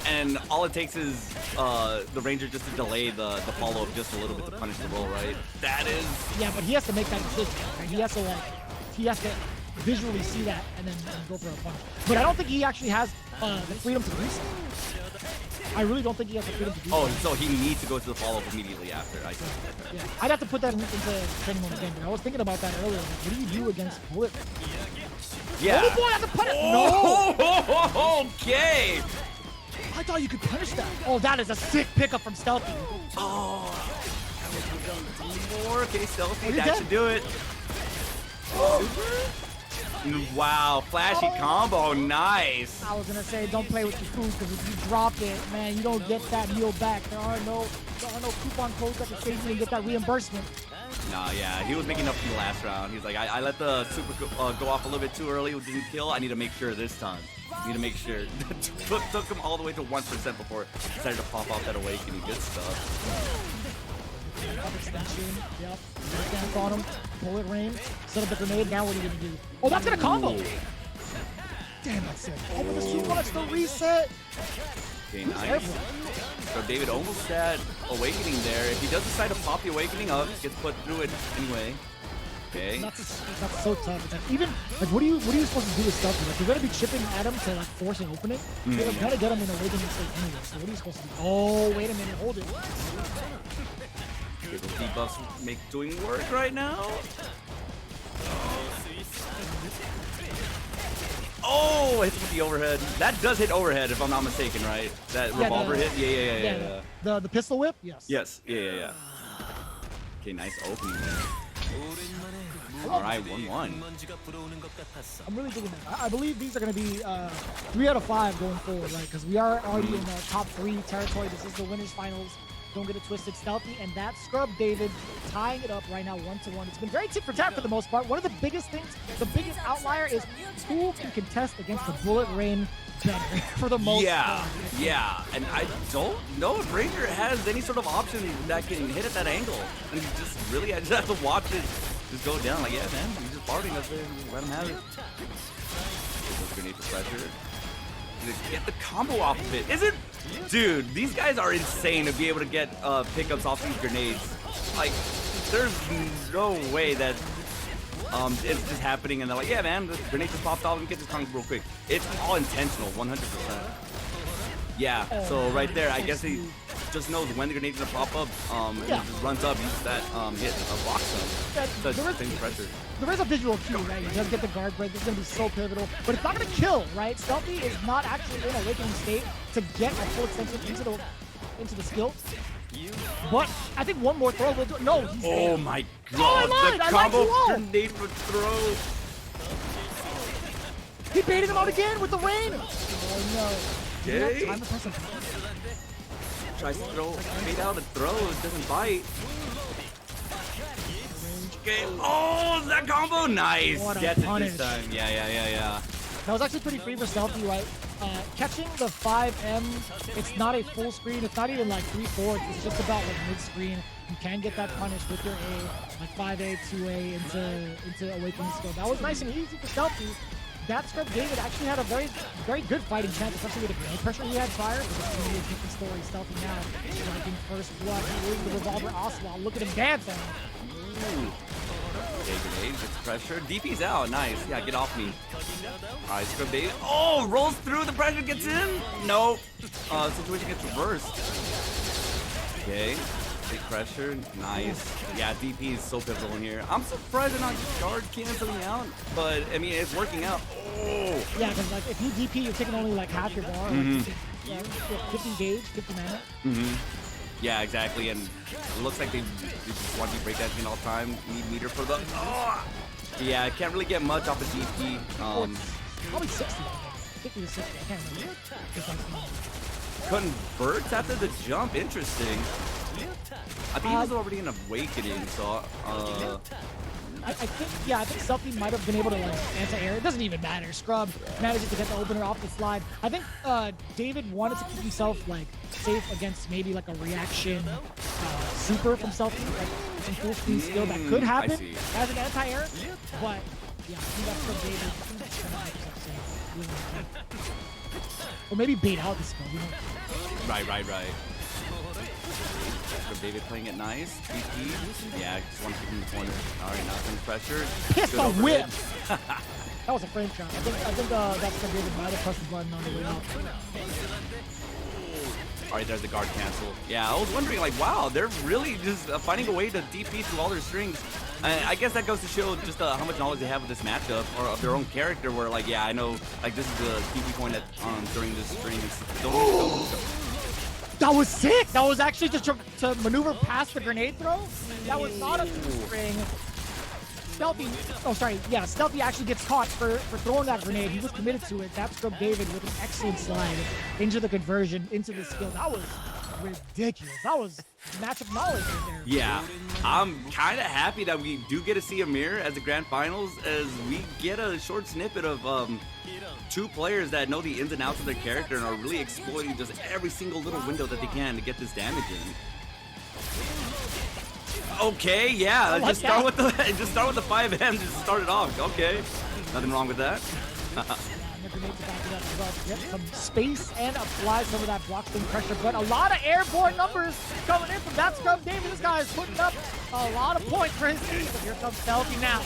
And all it takes is the Ranger just to delay the follow-up just a little bit to punish the roll, right? That is... Yeah, but he has to make that decision, right? He has to visually see that and then go for a punch. But I don't think he actually has the freedom to do so. I really don't think he has the freedom to do so. Oh, so he needs to go to the follow-up immediately after. I see. Yeah, I'd have to put that into training mode again. I was thinking about that earlier. Like, what do you do against bullet? Yeah. Oh boy, I have to put it. Oh, no. Okay. I thought you could punish that. Oh, that is a sick pickup from Stealthy. Oh. More. Okay, Stealthy. Are you That dead? should do it. Wow, flashy combo. Nice. I was gonna say, don't play with your food, because if you drop it, man, you don't get that meal back. There are no coupon codes that can save you and get that reimbursement. No, yeah, he was making up from the last round. He's like, I let the super go off a little bit too early. It didn't kill. I need to make sure this time. I need to make sure. took him all the way to 1% before he decided to pop off that awakening. Good stuff. Up extension. Yep. Stand on him. Bullet rain. Set up the grenade. Now what are you gonna do? Oh, that's gonna combo. Ooh. Damn, that's it. Oh, with the suplex, the reset. Okay, nice. So David almost had awakening there. If he does decide to pop the awakening up, gets put through it anyway. Okay. That's so tough. It's like, even like what are you supposed to do with stuff? Like you're gonna be chipping at him to like force an opening. You're gonna get him in awakening state anyway. So what are you supposed to do? Oh, wait a minute, hold it. Okay, those debuffs doing work right now. Oh, hits with the overhead. That does hit overhead, if I'm not mistaken, right? That revolver hit? Yeah. The pistol whip? Yes. Yes. Yeah. Okay, nice opening there. All right, 1-1. I'm really digging that. I believe these are going to be 3 out of 5 going forward, right? Because we are already in the top 3 territory. This is the winners finals. Don't get it twisted. Stealthy and that Scrub David tying it up right now 1-1. It's been very tit for tat for the most part. One of the biggest things, the biggest outlier is who can contest against the Bullet Rain better for the most part. Yeah. And I don't know if Ranger has any sort of option that can hit at that angle. And you just really, I just have to watch it just go down. Like, yeah, man, he's just farting up there. Just let him have it. Grenade for pressure. Get the combo off of it. Is it? Dude, these guys are insane to be able to get pickups off these grenades. Like, there's no way that it's just happening and they're like, yeah, man, the grenade just popped off and get this combo real quick. It's all intentional, 100%. Yeah, so right there, I guess he just knows when the grenade's gonna pop up, and he just runs up, uses that hit, blocks him. Such pressure. There is a visual cue, right? He does get the guard break. It's going to be so pivotal. But it's not going to kill, right? Stealthy is not actually in a awakening state to get a full extension into the skill. But I think one more throw will do it. No, he's Oh my god. Oh, I lied. The I combo lied too. grenade for throw. He baited him out again with the rain. Oh no. Okay. Time to press him. Tries to throw, fade out and throw, it doesn't bite. Okay. Oh, that combo, nice. What a Gets it punish. this time. Yeah. That was actually pretty free for Stealthy, right? Catching the 5M, it's not a full screen. It's not even like 3/4. It's just about like mid-screen. You can get that punish with your A, like 5A, 2A into Awakening skill. That was nice and easy for Stealthy. That Scrub David actually had a very, very good fighting chance, especially with the grenade pressure he had prior. It's a really different story. Stealthy now striking first blood. The revolver Oswald. Look at him dancing. Ooh. Okay, grenade, gets pressure. DP's out, nice. Yeah, get off me. Alright, Scrub David. Oh, rolls through, the pressure gets in. No. Situation gets reversed. Okay. Big pressure, nice. Yeah, DP is so pivotal in here. I'm surprised they're not guard canceling out, but I mean, it's working out. Oh. Yeah, because like if you DP, you're taking only like half your bar. Like, 50 gauge, 50 mana. Yeah, exactly, and it looks like they just want you to break that all the time. Need meter for the. Oh. Yeah, I can't really get much off of DP. Probably 60. 50 to 60. I can't remember. Converts after the jump. Interesting. I think he was already in Awakening, so I think Stealthy might have been able to like anti-air. It doesn't even matter. Scrub manages to get the opener off the slide. I think David wanted to keep himself like safe against maybe like a reaction super from Stealthy, like some full screen skill that could happen as an anti-air. But yeah, I think that's Scrub David. I think that's gonna make himself safe. Or maybe bait out the skill. You know? Right. David playing it nice. DP. Yeah, just want to keep him in the corner. Alright, now some pressure. Pistol whip! That was a frame trap. I think that's the David might have pressed the button on the way out. Alright, there's the guard cancel. Yeah, I was wondering, like, wow, they're really just finding a way to DP through all their strings. I guess that goes to show just how much knowledge they have of this matchup or of their own character. Where like, yeah, I know, like this is the key point that during this stream is That was sick. That was actually just to maneuver past the grenade throw. That was not a string. Stealthy, oh sorry, yeah, Stealthy actually gets caught for throwing that grenade. He was committed to it. That's from David with an excellent slide into the conversion, into the skill. That was ridiculous. That was matchup knowledge right there. Yeah, I'm kind of happy that we do get to see Amir as the grand finals, as we get a short snippet of two players that know the ins and outs of their character and are really exploiting just every single little window that they can to get this damage in. Okay, yeah, like just start with the 5M, just start it off. Okay, nothing wrong with that. Get some space and apply some of that block spin pressure, but a lot of airborne numbers coming in from that scrub. David, this guy is putting up a lot of points for his team. But here comes Stealthy now.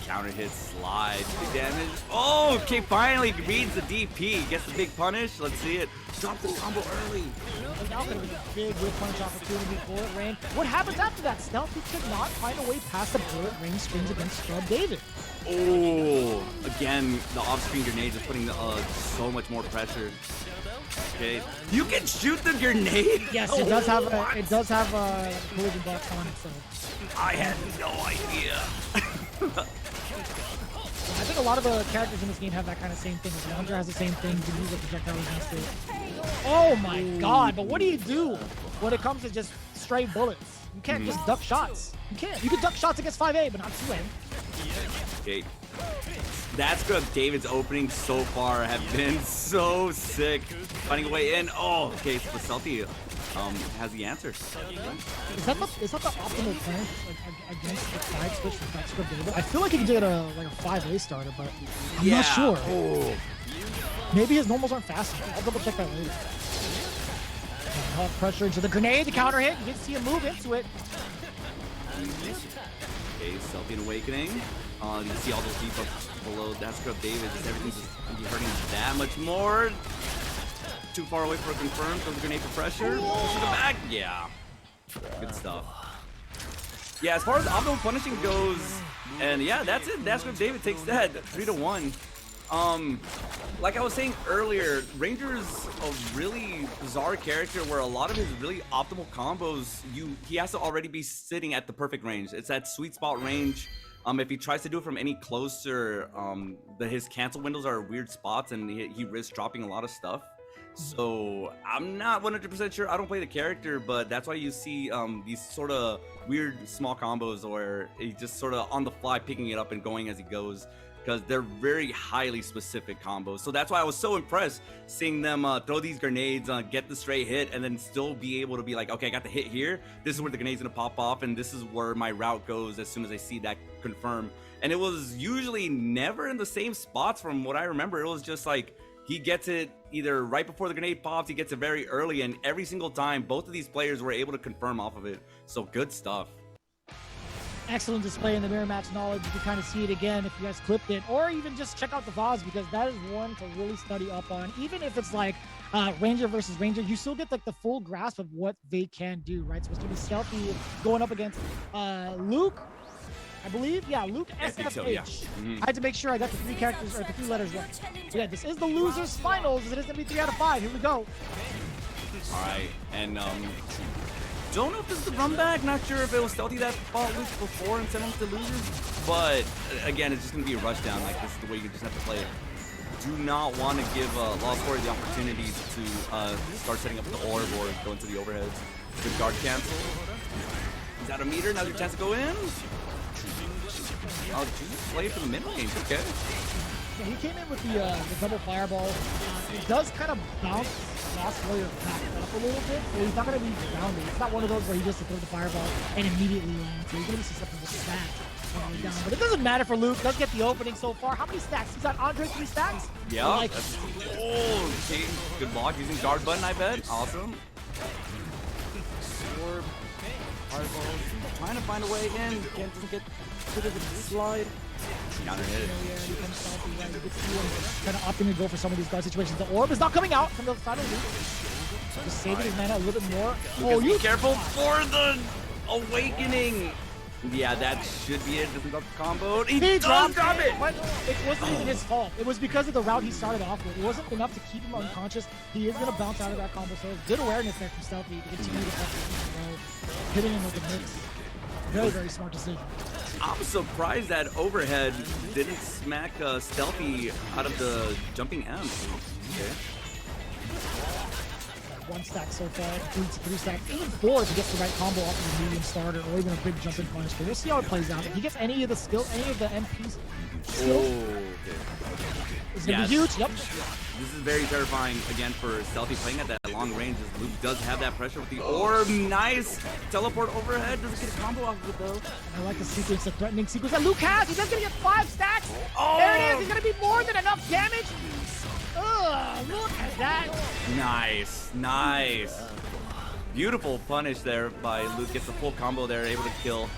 Counter hit, slide, big damage. Oh, okay, finally reads the DP, gets the big punish. Let's see it. Drop the combo early. Now could have been a big whip punch opportunity for it, Rain. What happens after that? Stealthy could not find a way past the bullet range strings against Scrub David. Oh, again, the off-screen grenade is putting so much more pressure. Okay, you can shoot the grenade. Yes, it does have a collision box on it. So I had no idea. I think a lot of the characters in this game have that kind of same thing. The Hunter has the same thing. You can use a projectile against it. Oh my god, but what do you do when it comes to just straight bullets? You can't just duck shots. You can't. You can duck shots against 5A, but not 2A. Okay. That's good. David's openings so far have been so sick. Finding a way in. Oh, okay, so Stealthy has the answer. Is that the optimal plan against the side switch with that Scrub David? I feel like he can get a 5A starter, but I'm not sure. Oh. Maybe his normals aren't fast enough. I'll double check that later. Pressure into the grenade, the counter hit. You didn't see him move into it. Okay, Stealthy and Awakening. You can see all those debuffs below that Scrub David. Just everything's just gonna be hurting that much more. Too far away for a confirm. Throw the grenade for pressure. Push the back. Yeah. Good stuff. Yeah, as far as optimal punishing goes, and yeah, that's it. That's Scrub David takes that 3-1. Like I was saying earlier, Ranger's a really bizarre character where a lot of his really optimal combos, he has to already be sitting at the perfect range. It's that sweet spot range. If he tries to do it from any closer, his cancel windows are weird spots and he risks dropping a lot of stuff. So I'm not 100% sure. I don't play the character, but that's why you see these sort of weird small combos where he's just sort of on the fly picking it up and going as he goes, because they're very highly specific combos. So that's why I was so impressed seeing them throw these grenades, get the straight hit, and then still be able to be like, okay, I got the hit here. This is where the grenade's gonna pop off, and this is where my route goes as soon as I see that confirm. And it was usually never in the same spots from what I remember. It was just like, he gets it either right before the grenade pops, he gets it very early, and every single time, both of these players were able to confirm off of it. So good stuff. Excellent display in the mirror match knowledge. You can kind of see it again if you guys clipped it, or even just check out the VODs, because that is one to really study up on. Even if it's like Ranger versus Ranger, you still get like the full grasp of what they can do, right? So it's going to be Stealthy going up against Luke, I believe. Yeah, Luke SFH. So, yeah. I had to make sure I got the 3 characters or the 3 letters right. So yeah, this is the losers finals. It is going to be 3 out of 5. Here we go. All right, and don't know if this is the run back. Not sure if it was Stealthy that fought Luke before and sent him to losers. But again, it's just going to be a rush down. Like, this is the way you just have to play it. Do not want to give Lost Warrior the opportunity to start setting up the orb or go into the overheads. Good guard cancel. He's out of meter. Now's your chance to go in. Oh, Jesus, play it for the mid range. Okay. Yeah, he came in with the double fireball. It does kind of bounce Lost Warrior back up a little bit, so he's not going to be grounded. It's not one of those where he just throws the fireball and immediately lands. So he's going to see something with that down. But it doesn't matter for Luke. Does get the opening so far. How many stacks? He's got Andre 3 stacks? Yeah. Like, okay. Good block using guard button, I bet. Awesome. Orb. Fireball. Trying to find a way in. Doesn't get to the slide. Counter hit. Kind of opting to go for some of these guard situations. The orb is not coming out from the side of Luke. Just saving his mana a little bit more. Oh, you careful for the awakening. Yeah, that should be it. Doesn't drop the combo. He He does dropped drop it! But it wasn't even his fault. It was because of the route he started off with. It wasn't enough to keep him unconscious. He is going to bounce out of that combo. So good awareness there from Stealthy to continue to hitting him with the mix. Very, very smart decision. I'm surprised that overhead didn't smack Stealthy out of the jumping M. Okay. One stack so far, three stacks, even four if he gets the right combo off of the medium starter or even a big jumping punch. But we'll see how it plays out. If he gets any of the skill, any of the MPs skills, it's gonna be huge. Yep. This is very terrifying again for Stealthy playing at that long range. As Luke does have that pressure with the orb. Nice teleport overhead. Doesn't get a combo off of it though. I like the sequence, the threatening sequence that Luke has. He's just gonna get 5 stacks. Oh! There it is. He's gonna be more than enough damage. Ugh, look at that. Nice, nice. Beautiful punish there by Luke. Gets the full combo there, able to kill.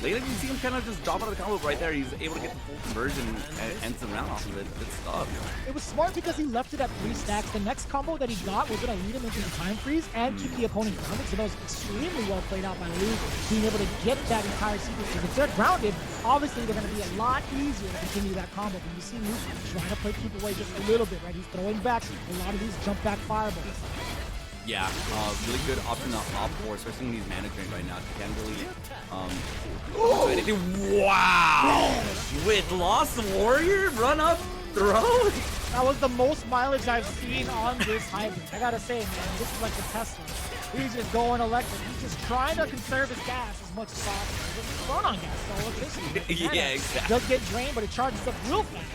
Later you see him kind of just drop out of the combo right there. He's able to get the full conversion and ends the round off of it. Good stuff. It was smart because he left it at 3 stacks. The next combo that he got was going to lead him into the time freeze and keep the opponent grounded. So that was extremely well played out by Luke, being able to get that entire sequence. Because if they're grounded, obviously they're going to be a lot easier to continue that combo. But you see Luke trying to play people away just a little bit, right? He's throwing back a lot of these jump back fireballs. Yeah, really good option to opt for, especially when he's mana drained right now. He can't really do anything. Wow! With Lost Warrior, run up, throw? That was the most mileage I've seen on this hybrid. I gotta say, man, this is like the Tesla. He's just going electric. He's just trying to conserve his gas as much as possible. He doesn't run on gas, so electricity. Yeah, exactly. Does get drained, but it charges up real fast.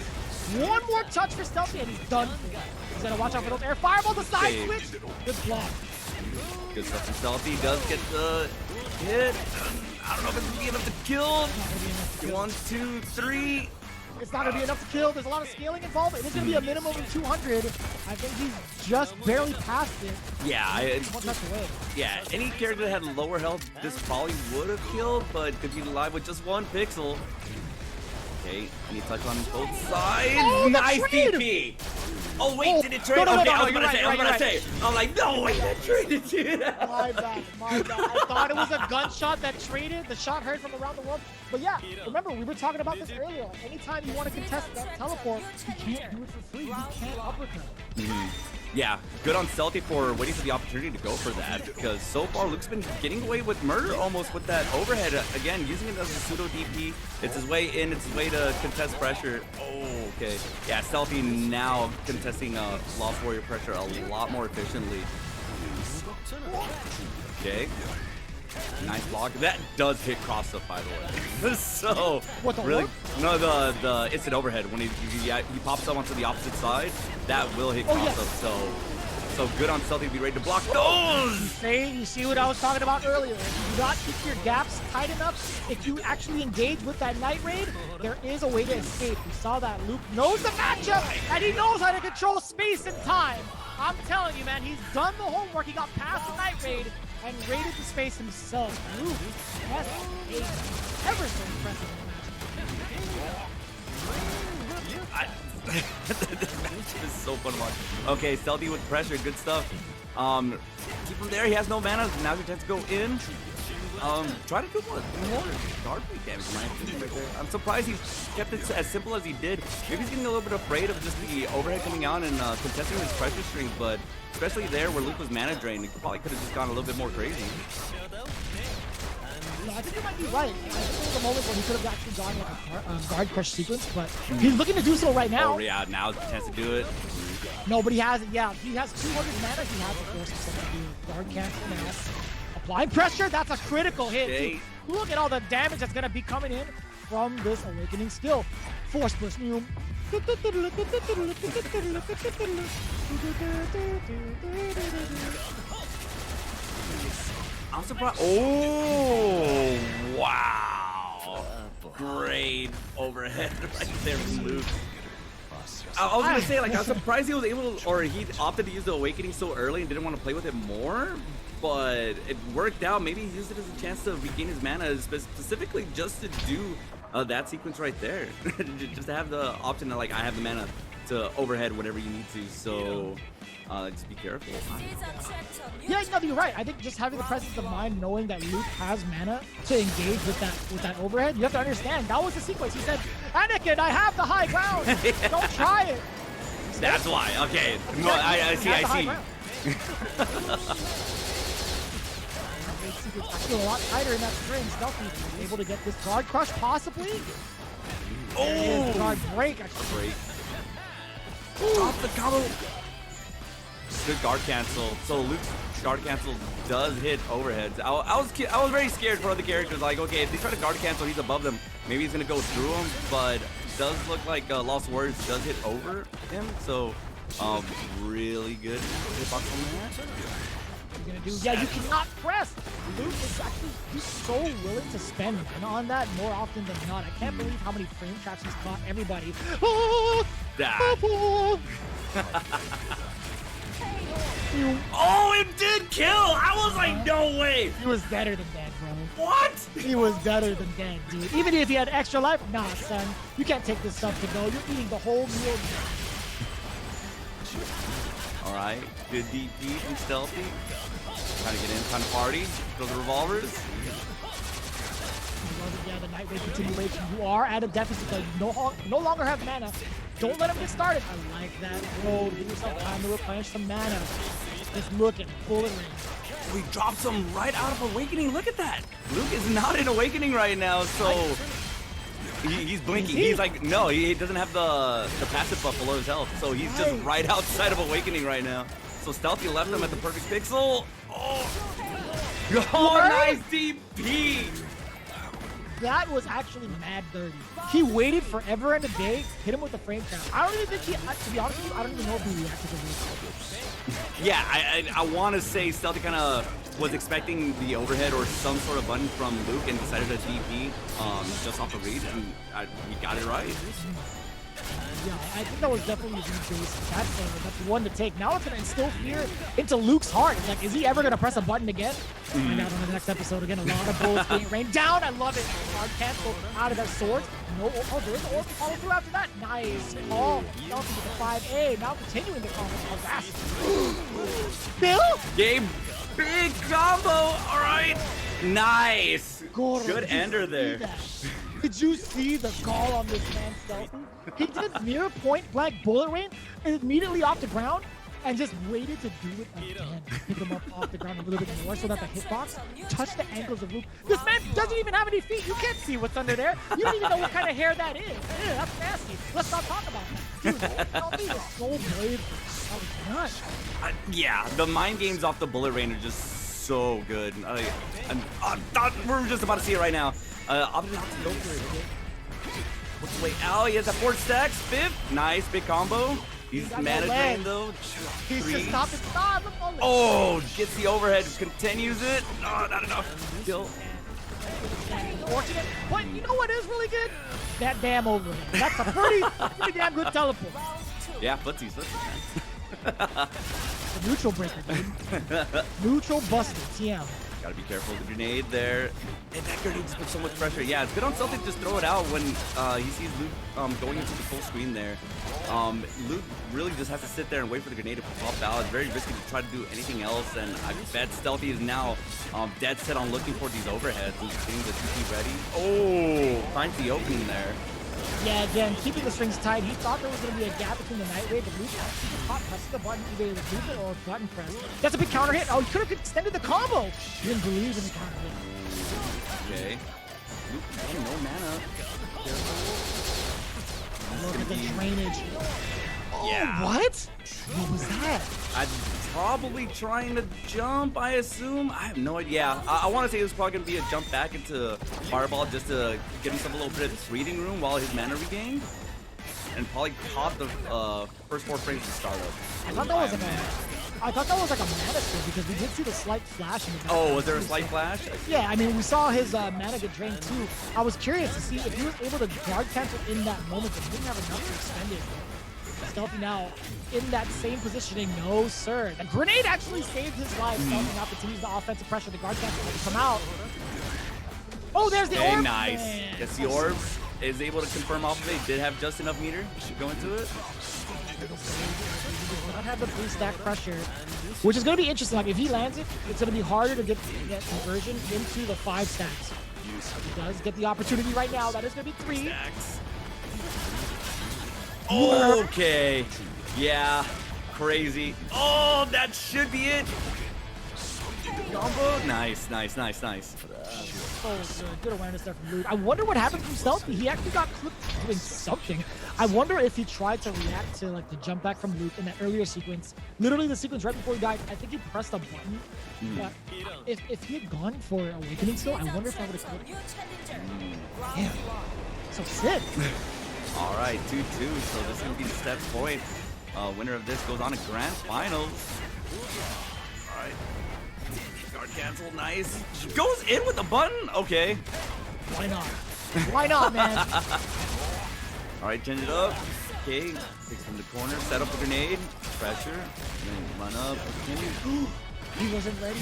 One more touch for Stealthy, and he's done. He's gonna watch out for those air fireballs. The side switch. Good block. Good stuff from Stealthy. Does get the hit. I don't know if it's gonna be enough to kill. 1, 2, 3. It's not gonna be enough to kill. There's a lot of scaling involved. It is gonna be a minimum of 200. I think he's just barely past it. Yeah, One touch away. yeah. Any character that had lower health, this probably would have killed, but could be alive with just 1 pixel. Okay, and he touched on both sides. Oh, nice trade! DP. Oh wait, did it trade? No, Okay, I was you're gonna right. say. I'm like, no way, that traded, dude. My bad. I thought it was a gunshot that traded. The shot heard from around the world. But yeah, remember, we were talking about this earlier. Anytime you want to contest that teleport, you can't do it for free. You can't uppercut. Yeah, good on Stealthy for waiting for the opportunity to go for that, because so far Luke's been getting away with murder almost with that overhead. Again, using it as a pseudo DP. It's his way in, it's his way to contest pressure. Oh, okay. Yeah, Stealthy now contesting Lost Warrior pressure a lot more efficiently. Okay. Nice block. That does hit cross up, by the way. So What, the really, orb? no, the instant overhead when he pops up onto the opposite side. That will hit cross yes. up. So good on Stealthy to be ready to block those. You see what I was talking about earlier. If you do not keep your gaps tight enough, if you actually engage with that Night Raid, there is a way to escape. We saw that Luke knows the matchup, and he knows how to control space and time. I'm telling you, man, he's done the homework. He got past the Night Raid and raided the space himself. Luke, that's ever so impressive in the match. This is so fun to watch. Okay, Stealthy with pressure, good stuff. Keep him there. He has no mana. Now's your chance to go in. Try to do more guard break damage. Right there. I'm surprised he's kept it as simple as he did. Maybe he's getting a little bit afraid of just the overhead coming out and contesting his pressure strings, but especially there where Luke was mana drained, he probably could have just gone a little bit more crazy. No, I think you might be right. I think there was a moment where he could have actually gone like a guard crush sequence, but he's looking to do so right now. Oh yeah, now's the chance to do it. No, but he has it. Yeah, he has 200 mana. He has to force himself to do guard cancel now. Applying pressure. That's a critical hit. Okay. Look at all the damage that's gonna be coming in from this awakening skill. Force push. I'm surprised. Oh, wow. Great overhead right there from Luke. I was going to say, like, I'm surprised he was able to, or he opted to use the Awakening so early and didn't want to play with it more, but it worked out. Maybe he used it as a chance to regain his mana, specifically just to do that sequence right there. Just to have the option to, like, I have the mana to overhead whenever you need to, so Just be careful. Yeah, no, you're right. I think just having the presence of mind, knowing that Luke has mana to engage with that overhead, you have to understand that was the sequence. He said, "Anakin, I have the high ground. Don't try it." That's why. Okay. No, I see. I see. I feel a lot tighter in that string. Stealthy able to get this guard crush, possibly. Oh, guard break. Break. Drop the combo. Good guard cancel. So Luke's guard cancel does hit overheads. I was very scared for other characters. Like, okay, if they try to guard cancel, he's above them. Maybe he's gonna go through him. But it does look like Lost Words does hit over him. So really good hitbox on that. What are you gonna do? Yeah, you cannot press. Luke is actually he's so willing to spend mana on that more often than not. I can't believe how many frame traps he's caught everybody. Oh, it did kill! I was like, no way! He was better than dead, bro. What? He was better than dead, dude. Even if he had extra life, nah, son. You can't take this stuff to go. You're eating the whole meal. Alright, good DP from Stealthy. Trying to get in, trying to party. Throw the revolvers. Yeah, the Nightwave continuation. You are at a deficit, though. You no longer have mana. Don't let him get started. I like that. Bro, give yourself time to replenish some mana. Just look at bullet range. We dropped some right out of Awakening. Look at that. Luke is not in Awakening right now, so he's blinking. He's like, no, he doesn't have the passive buff below his health, so he's just right outside of Awakening right now. So Stealthy left him at the perfect pixel. Oh, nice DP. That was actually mad dirty. He waited forever and a day, hit him with the frame trap. I don't even think he, to be honest with you, I don't even know if he reacted to this. Yeah, I want to say Stealthy kind of was expecting the overhead or some sort of button from Luke and decided to DP just off the read, and he got it right. Yeah, I think that was definitely his base. That's one to take. Now it's going to instill fear into Luke's heart. It's like, is he ever going to press a button again? Find out on the next episode. Again, a lot of bullets being rained down. I love it. Hard cancel out of that sword. No, oh, there's the orb follow through after that. Nice call. Stealthy with the 5A. Now continuing the combo. Bill? Game big combo. All right. Nice. Goro, good ender there. Did you see the call on this man, Stealthy? He did near point blank bullet rain and immediately off the ground and just waited to do it again. Pick him up off the ground a little bit more so that the hitbox touched the ankles of Luke. This man doesn't even have any feet. You can't see what's under there. You don't even know what kind of hair that is. Ew, that's nasty. Let's not talk about that. Dude, Stealthy was so brave. That was nuts. Yeah, the mind games off the bullet rain are just so good. We're just about to see it right now. Opted not to go for it, okay? What's the way? Oh, he has that 4 stacks. 5th. Nice, big combo. He's mana drained though. He's just stopping. Oh, gets the overhead. Continues it. Oh, not enough. Still. Unfortunate. But you know what is really good? That damn overhead. That's a pretty damn good teleport. Yeah, footsies, man. The neutral breaker, dude. Neutral busted. TM. Gotta be careful with the grenade there. And that grenade just puts so much pressure. Yeah, it's good on Stealthy to just throw it out when he sees Luke going into the full screen there. Luke really just has to sit there and wait for the grenade to pop out. It's very risky to try to do anything else, and I bet Stealthy is now dead set on looking for these overheads. He's getting the TP ready. Oh, finds the opening there. Yeah, again, keeping the strings tight. He thought there was going to be a gap between the Nightwave and Luke. He caught pressing the button, either with loop it or button press. That's a big counter hit. Oh, he could have extended the combo. He didn't believe in the counter hit. Okay. Luke again, no mana. Look at the drainage. Oh, yeah. What? What was that? I'm probably trying to jump, I assume. I have no idea. I want to say it was probably going to be a jump back into Fireball just to give himself a little bit of breathing room while his mana regained. And probably caught the first 4 frames to start up. I thought that was like a mana skill because we did see the slight flash in the background. Oh, was there a slight flash? Yeah, I mean, we saw his mana get drained too. I was curious to see if he was able to guard cancel in that moment, but he didn't have enough to extend it. Stealthy now in that same positioning. No, sir. The grenade actually saved his life. Stealthy now continues the offensive pressure. The guard cancel will come out. Oh, there's the orb. Nice. Gets the orb. is able to confirm off of it. Did have just enough meter to go into it. Does not have the 3-stack pressure, which is going to be interesting. Like if he lands it, it's going to be harder to get conversion into the 5 stacks. He does get the opportunity right now. That is going to be 3 stacks. Okay. Yeah. Crazy. Oh, that should be it. Combo. Nice. Oh, good awareness there from Luke. I wonder what happened from Stealthy. He actually got clipped doing something. I wonder if he tried to react to like the jump back from Luke in that earlier sequence. Literally the sequence right before he died. I think he pressed a button. But if he had gone for Awakening still, I wonder if I would have clipped. Damn. So sick. All right, 2-2. So this is going to be the step point. Winner of this goes on to grand finals. All right. Guard cancel, nice. Goes in with the button? Okay. Why not? Why not, man? All right, change it up. Okay, takes from the corner, set up a grenade, pressure, and then run up. He wasn't ready.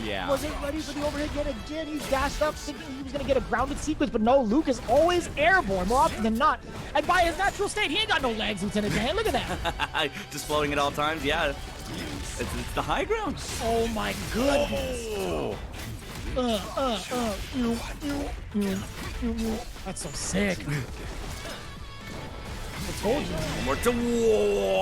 Yeah. He wasn't ready for the overhead yet again. He's dashed up thinking he was going to get a grounded sequence, but no, Luke is always airborne more often than not. And by his natural state, he ain't got no legs, Lieutenant Dan. Look at that. Just floating at all times, yeah. It's the high ground. Oh my goodness. That's so sick. I told you. One more to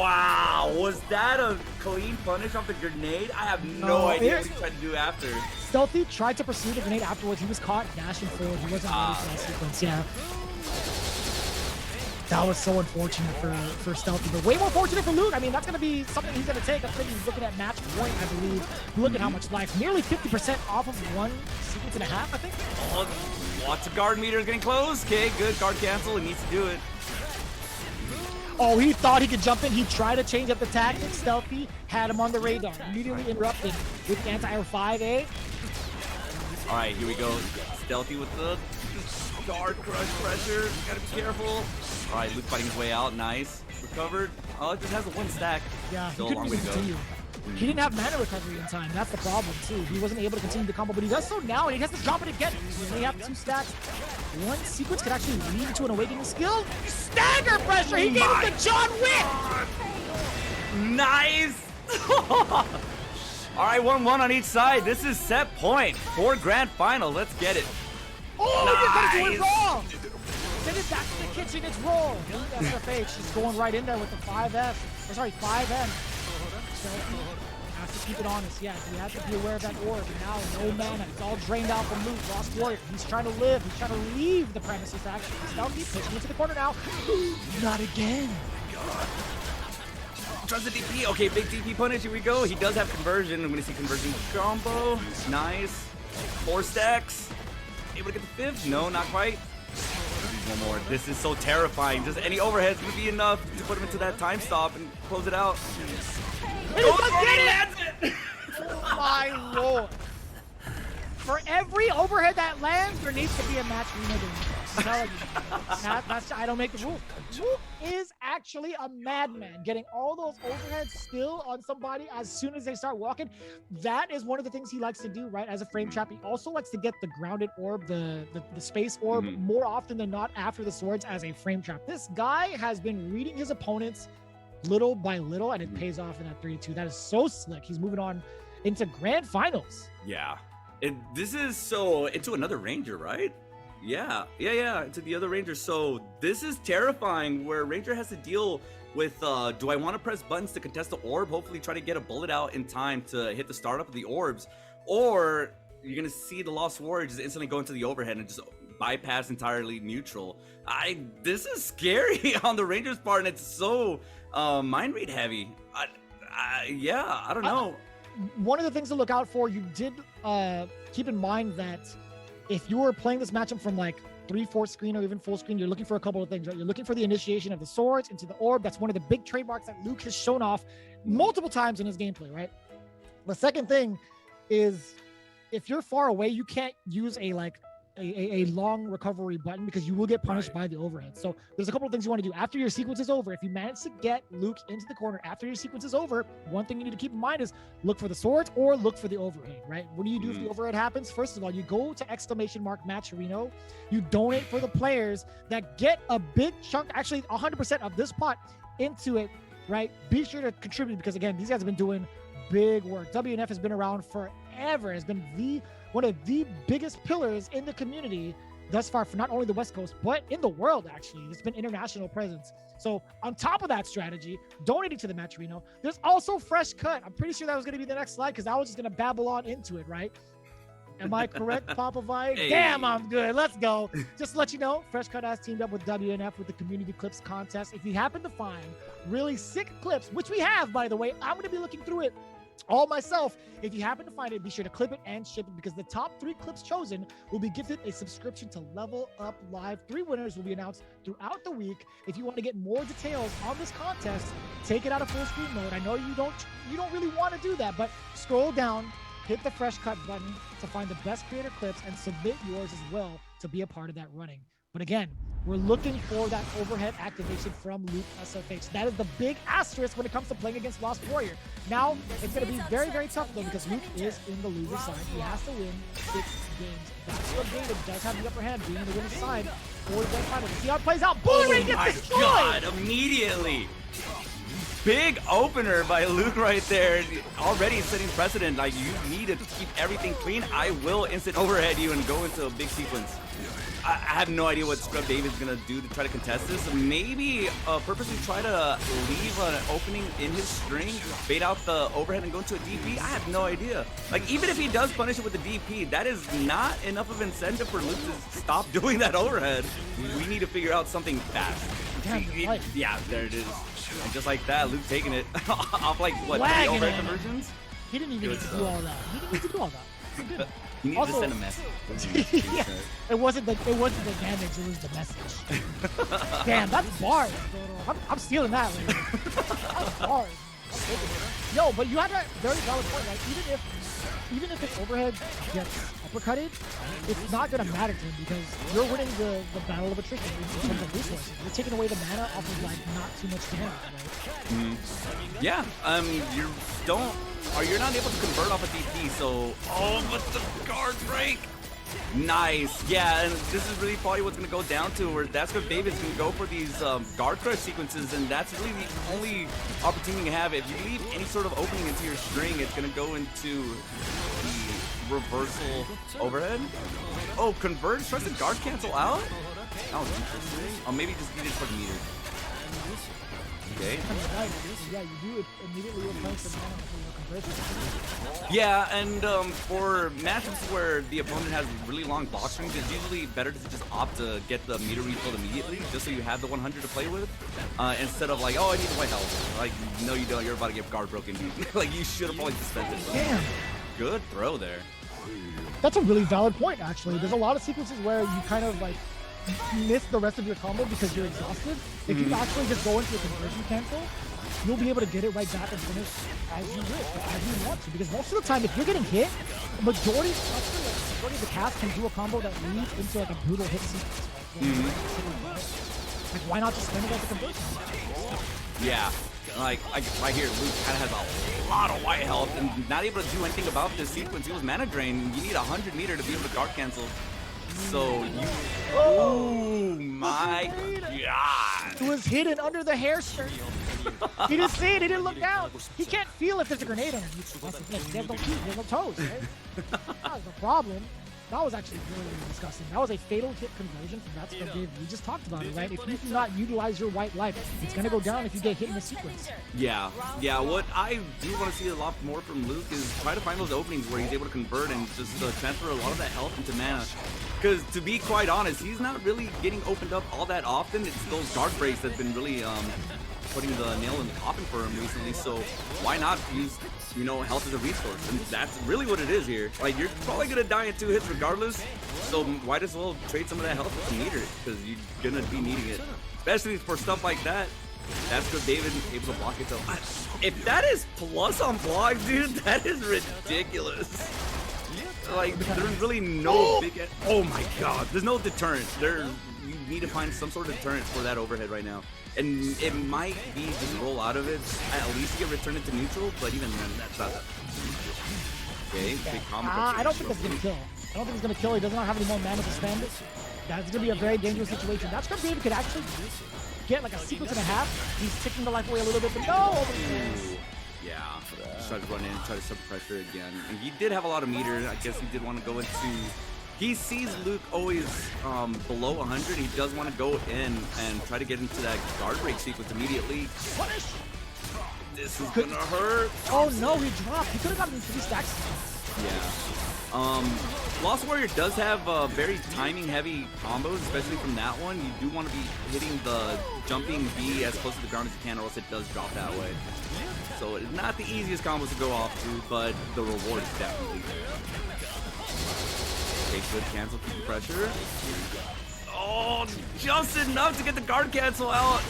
wow. Was that a clean punish off the grenade? I have no idea what he tried to do after. Stealthy tried to pursue the grenade afterwards. He was caught dashing forward. He wasn't ready for that sequence. Yeah. That was so unfortunate for Stealthy, but way more fortunate for Luke. I mean, that's going to be something he's going to take. That's going to be looking at match point, I believe. Look at how much life. Nearly 50% off of one sequence and a half, I think. Oh, lots of guard meters getting close. Okay, good. Guard cancel. He needs to do it. Oh, he thought he could jump in. He tried to change up the tactics. Stealthy had him on the radar. Immediately interrupted with anti-air 5A. All right, here we go. Stealthy with the guard crush pressure. Gotta be careful. All right, Luke fighting his way out. Nice. Recovered. Oh, it just has a 1 stack. Yeah, still he a long couldn't way to even go. continue. He didn't have mana recovery in time. That's the problem, too. He wasn't able to continue the combo, but he does so now, and he has to drop it again. They have 2 stacks. One sequence could actually lead to an awakening skill. Stagger pressure! He gave it to John Wick! Nice! All right, 1-1 on each side. This is set point for grand final. Let's get it. Oh, nice. He just got it wrong! Send it back to the kitchen. It's roll. SFH is going right in there with the 5F. Or sorry, 5M. So he has to keep it honest. Yeah, he has to be aware of that orb. And now, no mana. It's all drained out from Luke. Lost Warrior. He's trying to live. He's trying to leave the premises, actually. Stealthy pushing into the corner now. Not again. Tries the DP. Okay, big DP punish. Here we go. He does have conversion. I'm going to see conversion combo. Nice. 4 stacks. Able to get the 5th? No, not quite. One more. This is so terrifying. Just any overhead's going to be enough to put him into that time stop and close it out. And he does get it! Oh my lord. For every overhead that lands, there needs to be a match winner. I'm telling you. I don't make the rules. Luke is actually a madman, getting all those overheads still on somebody as soon as they start walking. That is one of the things he likes to do, right? As a frame trap, he also likes to get the grounded orb, the space orb, more often than not after the swords as a frame trap. This guy has been reading his opponents little by little, and it pays off in that 3-2. That is so slick. He's moving on into grand finals. Yeah. This is so into another Ranger, right? Yeah, into the other Ranger. So this is terrifying where Ranger has to deal with, do I want to press buttons to contest the orb? Hopefully try to get a bullet out in time to hit the startup of the orbs. Or you're going to see the Lost Warrior just instantly go into the overhead and just bypass entirely neutral. This is scary on the Ranger's part, and it's so mind read heavy. Yeah, I don't know. One of the things to look out for, you did keep in mind that if you were playing this matchup from like 3/4 screen or even full screen, you're looking for a couple of things, right? You're looking for the initiation of the swords into the orb. That's one of the big trademarks that Luke has shown off multiple times in his gameplay, right? The second thing is if you're far away, you can't use a like a long recovery button because you will get punished by the overhead. So there's a couple of things you want to do after your sequence is over. If you manage to get Luke into the corner after your sequence is over, one thing you need to keep in mind is look for the swords or look for the overhead, right? What do you do if the overhead happens? First of all, you go to !matcherino. You donate for the players that get a big chunk, actually 100% of this pot into it, right? Be sure to contribute because again, these guys have been doing big work. WNF has been around forever. Has been one of the biggest pillars in the community thus far for not only the West Coast, but in the world, actually. It's been international presence. So on top of that strategy, donating to the Matcherino, there's also Fresh Cut. I'm pretty sure that was going to be the next slide because I was just going to babble on into it, right? Am I correct, Papa Vi? Hey. Damn, I'm good. Let's go. Just to let you know, Fresh Cut has teamed up with WNF with the Community Clips Contest. If you happen to find really sick clips, which we have, by the way, I'm going to be looking through it all myself. If you happen to find it, be sure to clip it and ship it because the top 3 clips chosen will be gifted a subscription to Level Up Live. 3 winners will be announced throughout the week. If you want to get more details on this contest, take it out of full screen mode. I know you don't really want to do that, but scroll down, hit the Fresh Cut button to find the best creator clips and submit yours as well to be a part of that running. But again, we're looking for that overhead activation from Luke SFH. That is the big asterisk when it comes to playing against Lost Warrior. Now, it's going to be very, very tough, though, because Luke is in the loser side. He has to win 6 games. That's what David does have the upper hand, being in the winning side for the grand final. See how it plays out. Bully Ring gets destroyed! God, immediately. Big opener by Luke right there. Already setting precedent. Like, you need to keep everything clean. I will instant overhead you and go into a big sequence. I have no idea what Scrub David's gonna do to try to contest this. Maybe purposely try to leave an opening in his string, bait out the overhead and go into a DP. I have no idea. Like, even if he does punish it with the DP, that is not enough of incentive for Luke to stop doing that overhead. We need to figure out something fast. Yeah, there it is. And just like that, Luke taking it off like, what, 3 overhead conversions? He didn't even need to do all that. He didn't need to do all that. He didn't. You need Also, to send a message. Yeah, it wasn't the damage, it was the message. Damn, that's bars, bro. I'm stealing that later. That's bars. Yo, but you had a very valid point, right? Even if his overhead gets uppercutted, it's not gonna matter to him because you're winning the battle of attrition in terms of resources. You're taking away the mana off of like not too much damage, right? Yeah, you're not able to convert off a DP, so but the guard break. Nice. Yeah, and this is really probably what's gonna go down to where that's where David's gonna go for these guard crush sequences, and that's really the only opportunity you have. If you leave any sort of opening into your string, it's gonna go into the reversal overhead. Oh, converge, tries to guard cancel out? That was interesting. Oh, maybe just needed for the meter. Okay. Yeah, you do immediately replace the mana for your conversion. Yeah, and for matchups where the opponent has really long block strings, it's usually better to just opt to get the meter refilled immediately, just so you have the 100 to play with, instead of like, oh, I need the white health. Like, no, you don't. You're about to get guard broken, dude. Like, you should have probably suspended. Damn. Good throw there. That's a really valid point, actually. There's a lot of sequences where you kind of like miss the rest of your combo because you're exhausted. If you actually just go into a conversion cancel, you'll be able to get it right back and finish as you wish, as you want to. Because most of the time, if you're getting hit, the majority of the cast can do a combo that leads into like a brutal hit sequence. Like, why not just spend it as a conversion? Yeah. Like, right here, Luke kind of has a lot of white health and not able to do anything about this sequence. He was mana drained. You need 100 meter to be able to guard cancel. So you... Oh my god. It was hidden under the hair shirt. He didn't see it. He didn't look down. He can't feel if there's a grenade on him. That's the thing. There's no feet. There's no toes, right? That was the problem. That was actually really, really disgusting. That was a fatal hit conversion from that scrub Dave. We just talked about it, right? If you do not utilize your white life, it's going to go down if you get hit in the sequence. Yeah. What I do want to see a lot more from Luke is try to find those openings where he's able to convert and just transfer a lot of that health into mana. Because to be quite honest, he's not really getting opened up all that often. It's those guard breaks that have been really putting the nail in the coffin for him recently. So why not use, health as a resource? And that's really what it is here. Like, you're probably gonna die in 2 hits regardless. So might as well trade some of that health with the meter because you're gonna be needing it, especially for stuff like that. That's good. David able to block it though. If that is plus on block, dude, that is ridiculous. Like, there's really no big. Oh my God! There's no deterrent. You need to find some sort of deterrent for that overhead right now, and it might be just roll out of it. At least you get returned into neutral, but even then, that's not. Okay, big combo. I don't think that's gonna kill. I don't think it's gonna kill. He does not have any more mana to spend. That's gonna be a very dangerous situation. That's Scrub David could actually get like a sequence and a half. He's ticking the life away a little bit, but no. Yeah, try to run in, try to sub pressure again. And he did have a lot of meter. I guess he did want to go into. He sees Luke always below 100. He does want to go in and try to get into that guard break sequence immediately. Punish. This is gonna hurt. Oh no, he dropped. He could have gotten 3 stacks. Yeah. Lost Warrior does have very timing-heavy combos, especially from that one. You do want to be hitting the jumping B as close to the ground as you can, or else it does drop that way. So it's not the easiest combos to go off to, but the reward is definitely there. Okay, good cancel, keep the pressure. Oh, just enough to get the guard cancel out.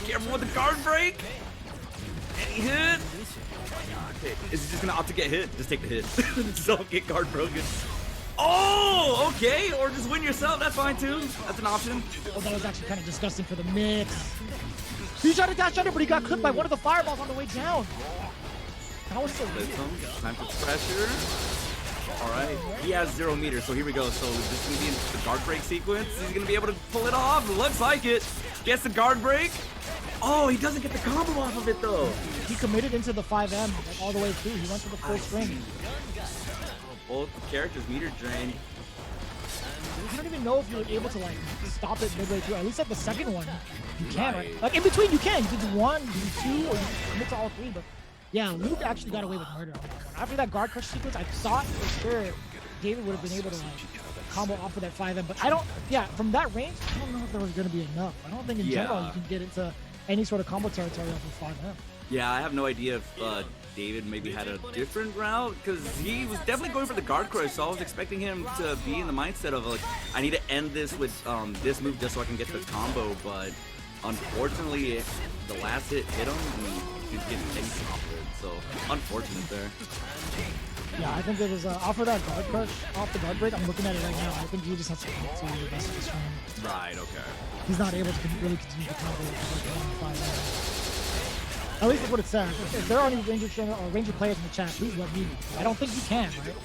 Careful with the guard break. Any hit? Okay, is he just gonna opt to get hit? Just take the hit. Just don't get guard broken. Oh, okay, or just win yourself. That's fine too. That's an option. Oh, that was actually kind of disgusting for the mix. He tried to dash under, but he got clipped by one of the fireballs on the way down. That was so weird. Time for pressure. All right, he has 0 meters, so here we go. So this is gonna be in the guard break sequence. He's gonna be able to pull it off. Looks like it. Gets the guard break. Oh, he doesn't get the combo off of it though. He committed into the 5M like, all the way through. He went to the full string. Both characters meter drained. I don't even know if you were able to like stop it midway through. At least at the second one, you can, right? Like in between, you can. You do 1, you do 2, or you commit to all 3. But yeah, Luke actually got away with murder on that one. After that guard crush sequence, I thought for sure David would have been able to like combo off of that 5M. But I don't. Yeah, from that range, I don't know if there was going to be enough. I don't think in general you can get into any sort of combo territory off of 5M. Yeah, I have no idea if David maybe had a different route, because he was definitely going for the guard crush, so I was expecting him to be in the mindset of like, I need to end this with this move just so I can get the combo, but unfortunately the last hit hit him and he's getting tanked off it, so unfortunate there. Yeah, I think it was off of that guard crush, off the guard break. I'm looking at it right now. I think he just has to get to the rest of the stream. Right, okay. He's not able to really continue the combo with like 5M. At least that's what it says. If there are any Ranger players in the chat, please let me know. I don't think you can, right?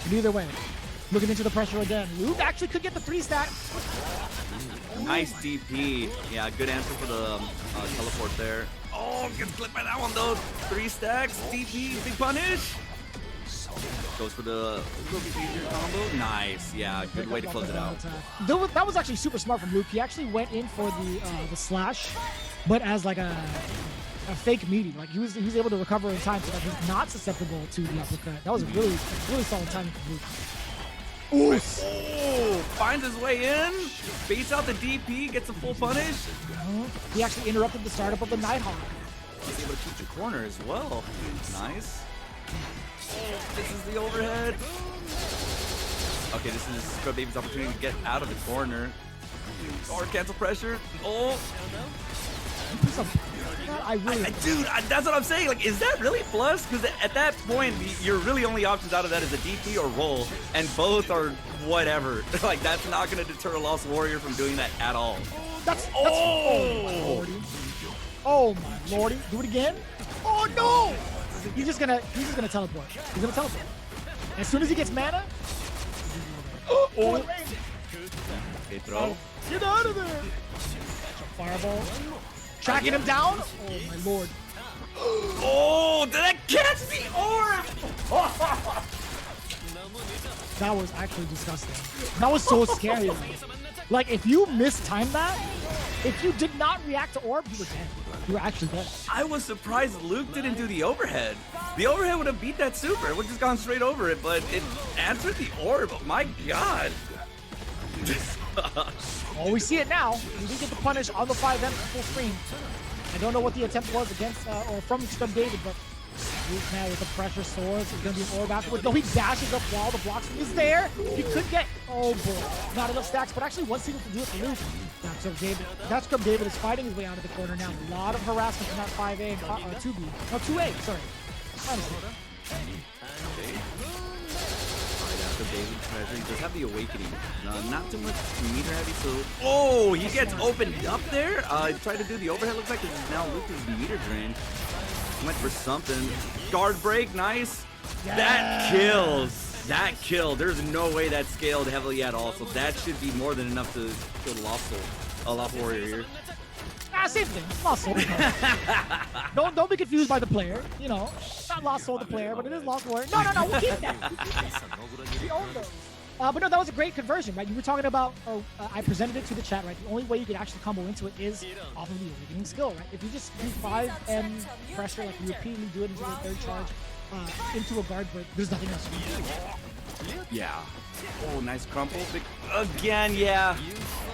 But either way, looking into the pressure again. Luke actually could get the 3 stack. Nice DP. Yeah, good answer for the teleport there. Oh, gets clipped by that one though. 3 stacks, DP, big punish. Goes for the combo. Nice. Yeah, good way to close it out. That was actually super smart from Luke. He actually went in for the slash, but as like a fake meaty. Like he was able to recover in time so that he's not susceptible to the uppercut. That was a really solid timing from Luke. Ooh. Oh, finds his way in, baits out the DP, gets a full punish. He actually interrupted the startup of the Nighthawk. He's able to keep the corner as well. Nice. This is the overhead. Okay, this is Scrub David's opportunity to get out of the corner. Or cancel pressure. Oh. Dude, that's what I'm saying. Like, is that really plus? Because at that point, your really only options out of that is a DP or roll, and both are whatever. Like, that's not going to deter a Lost Warrior from doing that at all. Oh my lordy. Oh my lordy. Do it again. Oh no! He's just gonna teleport. He's gonna teleport. As soon as he gets mana. Oh! Okay, throw. Get out of there! Fireball. Tracking him down. Oh my lord. Oh, did that catch the orb? That was actually disgusting. That was so scary. Like, if you mistimed that, if you did not react to orb, you were dead. You were actually dead. I was surprised Luke didn't do the overhead. The overhead would have beat that super. It would have just gone straight over it, but it answered the orb. Oh my god. Well, we see it now. We did get the punish on the 5M full screen. I don't know what the attempt was against or from Scrub David, but Luke now with the pressure source. It's going to be an orb afterwards. No, he dashes up while the block is there. He could get, oh boy, not enough stacks, but actually one single to do it for Luke. That's Scrub David is fighting his way out of the corner now. A lot of harassment from that 5A and 2B. No, 2A, sorry. Script David treasure. He does have the Awakening. Not too much meter heavy, so... Oh, he gets opened up there. Tried to do the overhead. Looks like this is now Lucas meter drain. Went for something. Guard break, nice. Yeah. That kills. That kill. There's no way that scaled heavily at all, so that should be more than enough to kill the Lost Soul. Lost Warrior here. Same thing. Lost Soul. don't be confused by the player. You know, not Lost Soul the player, but it is Lost Warrior. No, we'll keep that. We own those. But no, that was a great conversion, right? You were talking about, I presented it to the chat, right? The only way you can actually combo into it is off of the Awakening skill, right? If you just do 5M pressure, like you repeatedly do it into the third charge, into a guard break, there's nothing else you can do. Yeah. Oh, nice crumple. Again, yeah.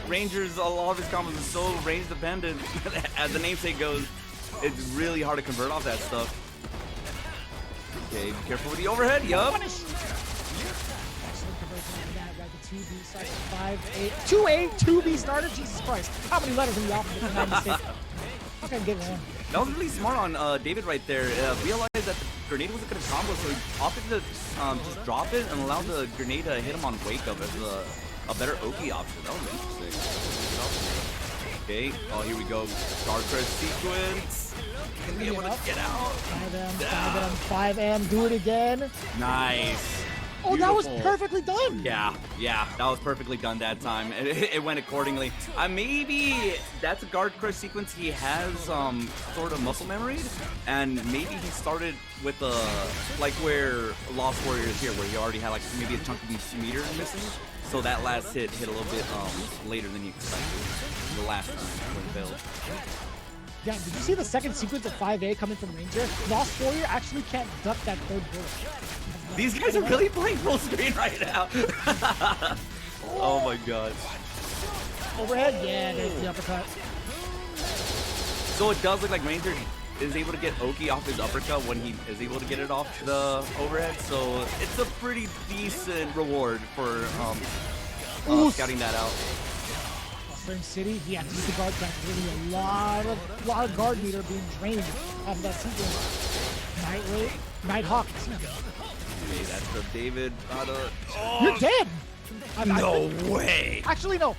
Rangers, a lot of his combos are so range dependent. As the namesake goes, it's really hard to convert off that stuff. Okay, be careful with the overhead. Yup. Excellent conversion of that, right? The 2B starter, 2B starter? Jesus Christ. How many letters are we off of the mistake? Okay, get one. That was really smart on David right there. Realized that the grenade wasn't going to combo, so he opted to just drop it and allow the grenade to hit him on wake up as a better Oki option. That was interesting. Okay, oh, here we go. Star Crest sequence. Gonna be able to get out. 5M, do it again. Nice. Oh, beautiful. That was perfectly done. Yeah, that was perfectly done that time. It went accordingly. Maybe that's a guard crush sequence he has sort of muscle memory, and maybe he started with like where Lost Warrior is here, where he already had like maybe a chunk of each meter missing. So that last hit a little bit later than you expected. The last time when it failed. Yeah, did you see the second sequence of 5A coming from Ranger? Lost Warrior actually can't duck that third bullet. These guys are really playing full screen right now. Oh my god. Overhead? Yeah, there's the uppercut. So it does look like Ranger is able to get Oki off his uppercut when he is able to get it off the overhead. So it's a pretty decent reward for scouting that out. Spring City, yeah, use the guard back. Really a lot of guard meter being drained off of that sequence. Nighthawk. Okay, that's from David. You're dead. No way. Actually, no.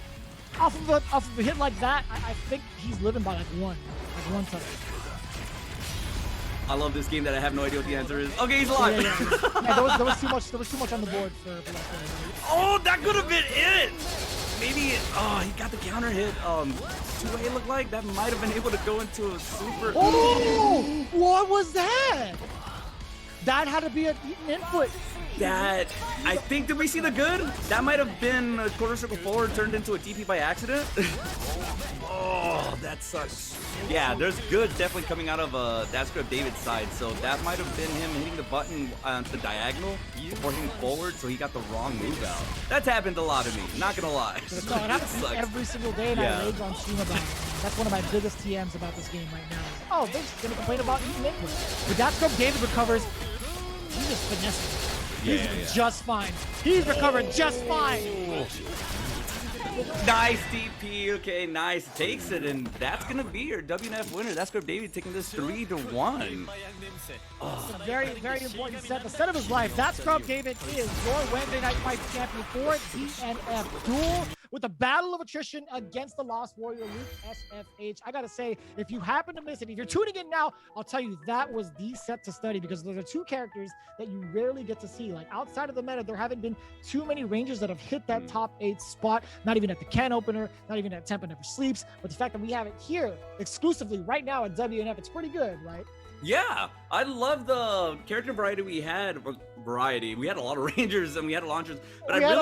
Off of a hit like that, I think he's living by like one touch. I love this game that I have no idea what the answer is. Okay, he's alive. Yeah, there was too much on the board for that one. Oh, that could have been it. Maybe he got the counter hit. 2A looked like that might have been able to go into a super. Oh, what was that? That had to be an input. That, I think, did we see the good? That might have been a quarter circle forward turned into a DP by accident. Oh, that sucks. Yeah, there's good definitely coming out of that script David's side. So that might have been him hitting the button on the diagonal before hitting forward, so he got the wrong move out. That's happened a lot to me, not gonna lie. No, it happens every single day, and I rage on stream about it. That's one of my biggest TMs about this game right now. Oh, they're just gonna complain about eating input. With that script, David recovers. He's just finessing. He's just fine. He's recovered just fine. Nice DP. Okay, nice. Takes it, and that's gonna be your WNF winner. That's Script David taking this 3-1. It's a very, very important set. The set of his life. That Scrub David is your Wednesday Night Fights champion for DNF Duel with a battle of attrition against the Lost Warrior Luke SFH. I gotta say, if you happen to miss it, if you're tuning in now, I'll tell you that was the set to study because those are two characters that you rarely get to see. Like outside of the meta, there haven't been too many Rangers that have hit that top 8 spot. Not even at the can opener, not even at Tempa Never Sleeps. But the fact that we have it here exclusively right now at WNF, it's pretty good, right? Yeah, I love the character variety we had. We had a lot of Rangers and we had launchers, but we had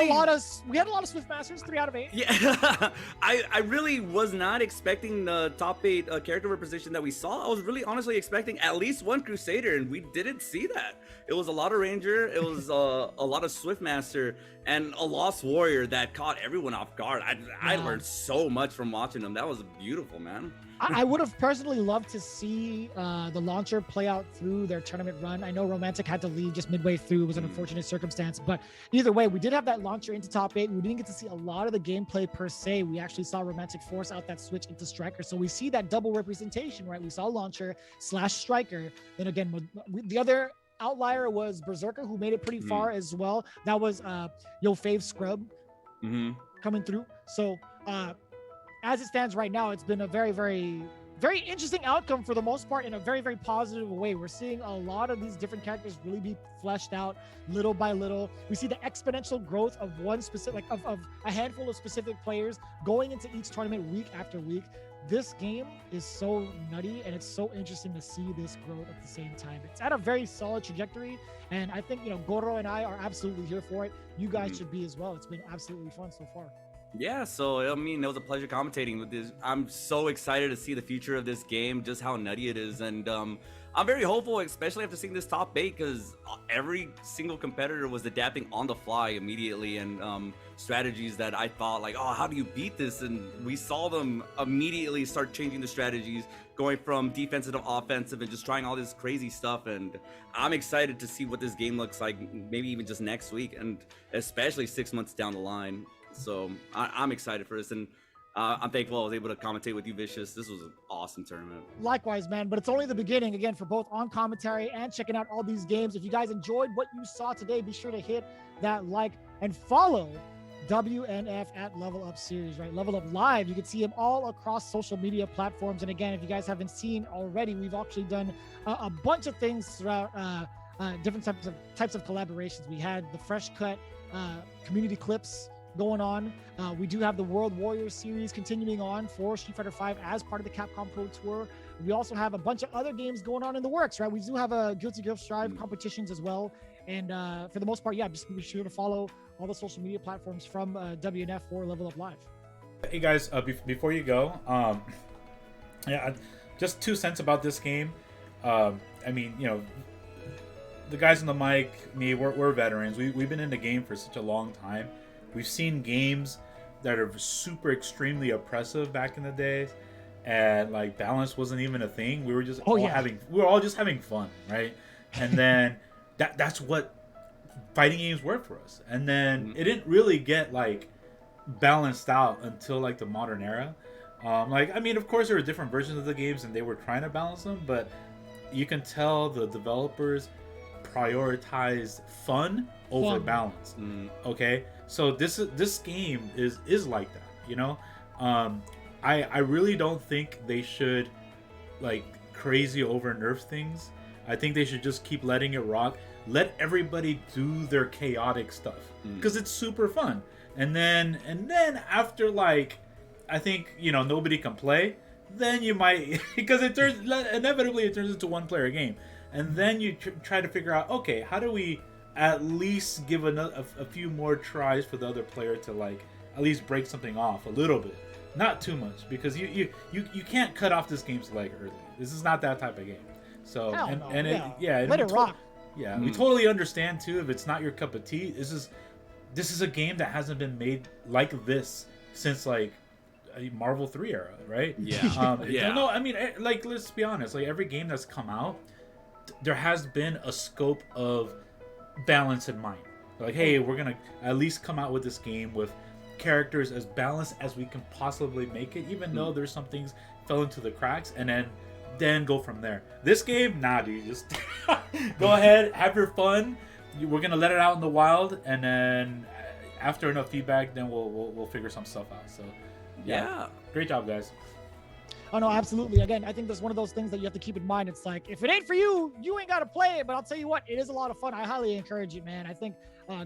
a lot of Swift Masters, 3 out of 8. Yeah, I really was not expecting the top 8 character representation that we saw. I was really honestly expecting at least one Crusader, and we didn't see that. It was a lot of Ranger, it was a lot of Swift Master, and a Lost Warrior that caught everyone off guard. I learned so much from watching them. That was beautiful, man. I would have personally loved to see the launcher play out through their tournament run. I know Romantic had to leave just midway through. It was an unfortunate circumstance, but either way, we did have that launcher into top 8. We didn't get to see a lot of the gameplay per se. We actually saw Romantic force out that switch into Striker. So we see that double representation, right? We saw launcher / Striker. Then again, the other outlier was Berserker, who made it pretty far as well. That was Yo Fave Scrub coming through. So as it stands right now, it's been a very, very, very interesting outcome for the most part, in a very, very positive way. We're seeing a lot of these different characters really be fleshed out little by little. We see the exponential growth of one specific, of a handful of specific players going into each tournament week after week. This game is so nutty, and it's so interesting to see this growth at the same time. It's at a very solid trajectory, and I think, you know, Goro and I are absolutely here for it. You guys should be as well. It's been absolutely fun so far. Yeah, so I mean, it was a pleasure commentating with this. I'm so excited to see the future of this game, just how nutty it is, and I'm very hopeful, especially after seeing this top 8, because every single competitor was adapting on the fly immediately, and strategies that I thought like, oh, how do you beat this? And we saw them immediately start changing the strategies, going from defensive to offensive, and just trying all this crazy stuff. And I'm excited to see what this game looks like, maybe even just next week, and especially 6 months down the line. So I'm excited for this, and I'm thankful I was able to commentate with you, Vicious. This was an awesome tournament. Likewise, man, but it's only the beginning, again, for both on commentary and checking out all these games. If you guys enjoyed what you saw today, be sure to hit that like and follow WNF at Level Up Series, right? Level Up Live. You can see him all across social media platforms. And again, if you guys haven't seen already, we've actually done a bunch of things throughout different types of collaborations. We had the Fresh Cut community clips going on. We do have the World Warriors series continuing on for Street Fighter V as part of the Capcom Pro Tour. We also have a bunch of other games going on in the works, right? We do have a Guilty Gear Strive competitions as well. And for the most part, yeah, just be sure to follow all the social media platforms from WNF for Level Up Live. Hey guys, before you go, yeah, just 2 cents about this game. I mean, you know, the guys on the mic, me, we're veterans. We've been in the game for such a long time. We've seen games that are super extremely oppressive back in the days, and like balance wasn't even a thing. We were just we were all just having fun, right? And then that's what fighting games were for us. And then it didn't really get like balanced out until like the modern era. Like, I mean, of course there were different versions of the games and they were trying to balance them, but you can tell the developers prioritized fun over balance. Okay, so this game is like that, you know. I really don't think they should like crazy over nerf things. I think they should just keep letting it rock. Let everybody do their chaotic stuff because it's super fun. And then after like, I think, you know, nobody can play, then you might, because inevitably it turns into one player game. And then you try to figure out, okay, how do we at least give a few more tries for the other player to like at least break something off a little bit, not too much, because you can't cut off this game's leg early. This is not that type of game. So let it rock. Yeah, we totally understand too if it's not your cup of tea. This is a game that hasn't been made like this since like Marvel 3 era, right? Yeah. No, I mean, like, let's be honest. Like, every game that's come out, there has been a scope of balance in mind. Like, hey, we're gonna at least come out with this game with characters as balanced as we can possibly make it, even though there's some things fell into the cracks, and then go from there. This game, nah, dude, just go ahead, have your fun. We're gonna let it out in the wild, and then after enough feedback, then we'll figure some stuff out. So yeah. Great job, guys. Oh no, absolutely. Again, I think that's one of those things that you have to keep in mind. It's like, if it ain't for you, you ain't got to play it. But I'll tell you what, it is a lot of fun. I highly encourage it, man. I think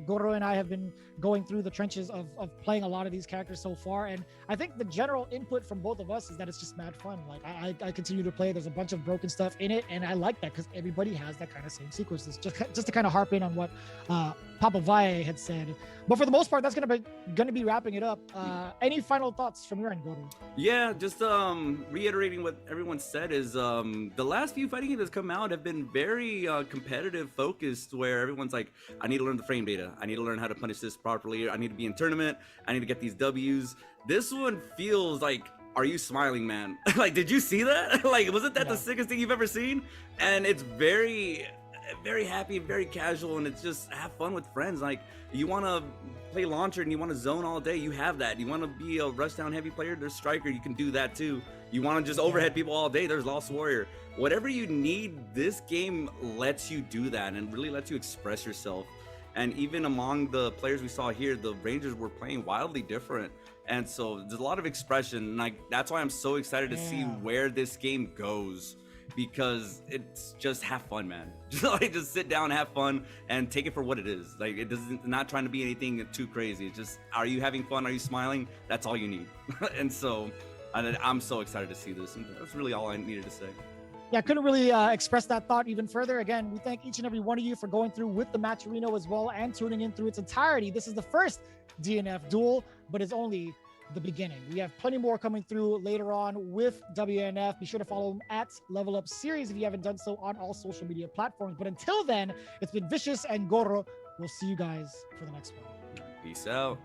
Goro and I have been going through the trenches of playing a lot of these characters so far. And I think the general input from both of us is that it's just mad fun. Like, I continue to play. There's a bunch of broken stuff in it. And I like that because everybody has that kind of same sequences. Just to kind of harp in on what Papa Valle had said. But for the most part, that's gonna be wrapping it up. Any final thoughts from your end, Goro? Yeah, just reiterating what everyone said is the last few fighting games that's come out have been very competitive focused, where everyone's like, I need to learn the frame data, I need to learn how to punish this properly, I need to be in tournament, I need to get these W's. This one feels like, are you smiling, man? Like, did you see that? Like, wasn't that the sickest thing you've ever seen? And it's very, very happy, very casual, and it's just have fun with friends. Like, you want to play launcher and you want to zone all day, you have that. You want to be a rush down heavy player, there's striker, you can do that too. You want to just overhead people all day, there's Lost Warrior. Whatever you need, this game lets you do that and really lets you express yourself. And even among the players we saw here, the Rangers were playing wildly different. And so there's a lot of expression. Like, that's why I'm so excited to see where this game goes, because it's just have fun, man. Just sit down, have fun, and take it for what it is. Like, it doesn't, not trying to be anything too crazy. It's just, are you having fun? Are you smiling? That's all you need. And so I'm so excited to see this. And that's really all I needed to say. Yeah, I couldn't really express that thought even further. Again, we thank each and every one of you for going through with the Matcherino as well and tuning in through its entirety. This is the first DNF duel, but it's only the beginning. We have plenty more coming through later on with WNF. Be sure to follow them at Level Up Series if you haven't done so on all social media platforms. But until then, it's been Vicious and Goro. We'll see you guys for the next one. Peace out.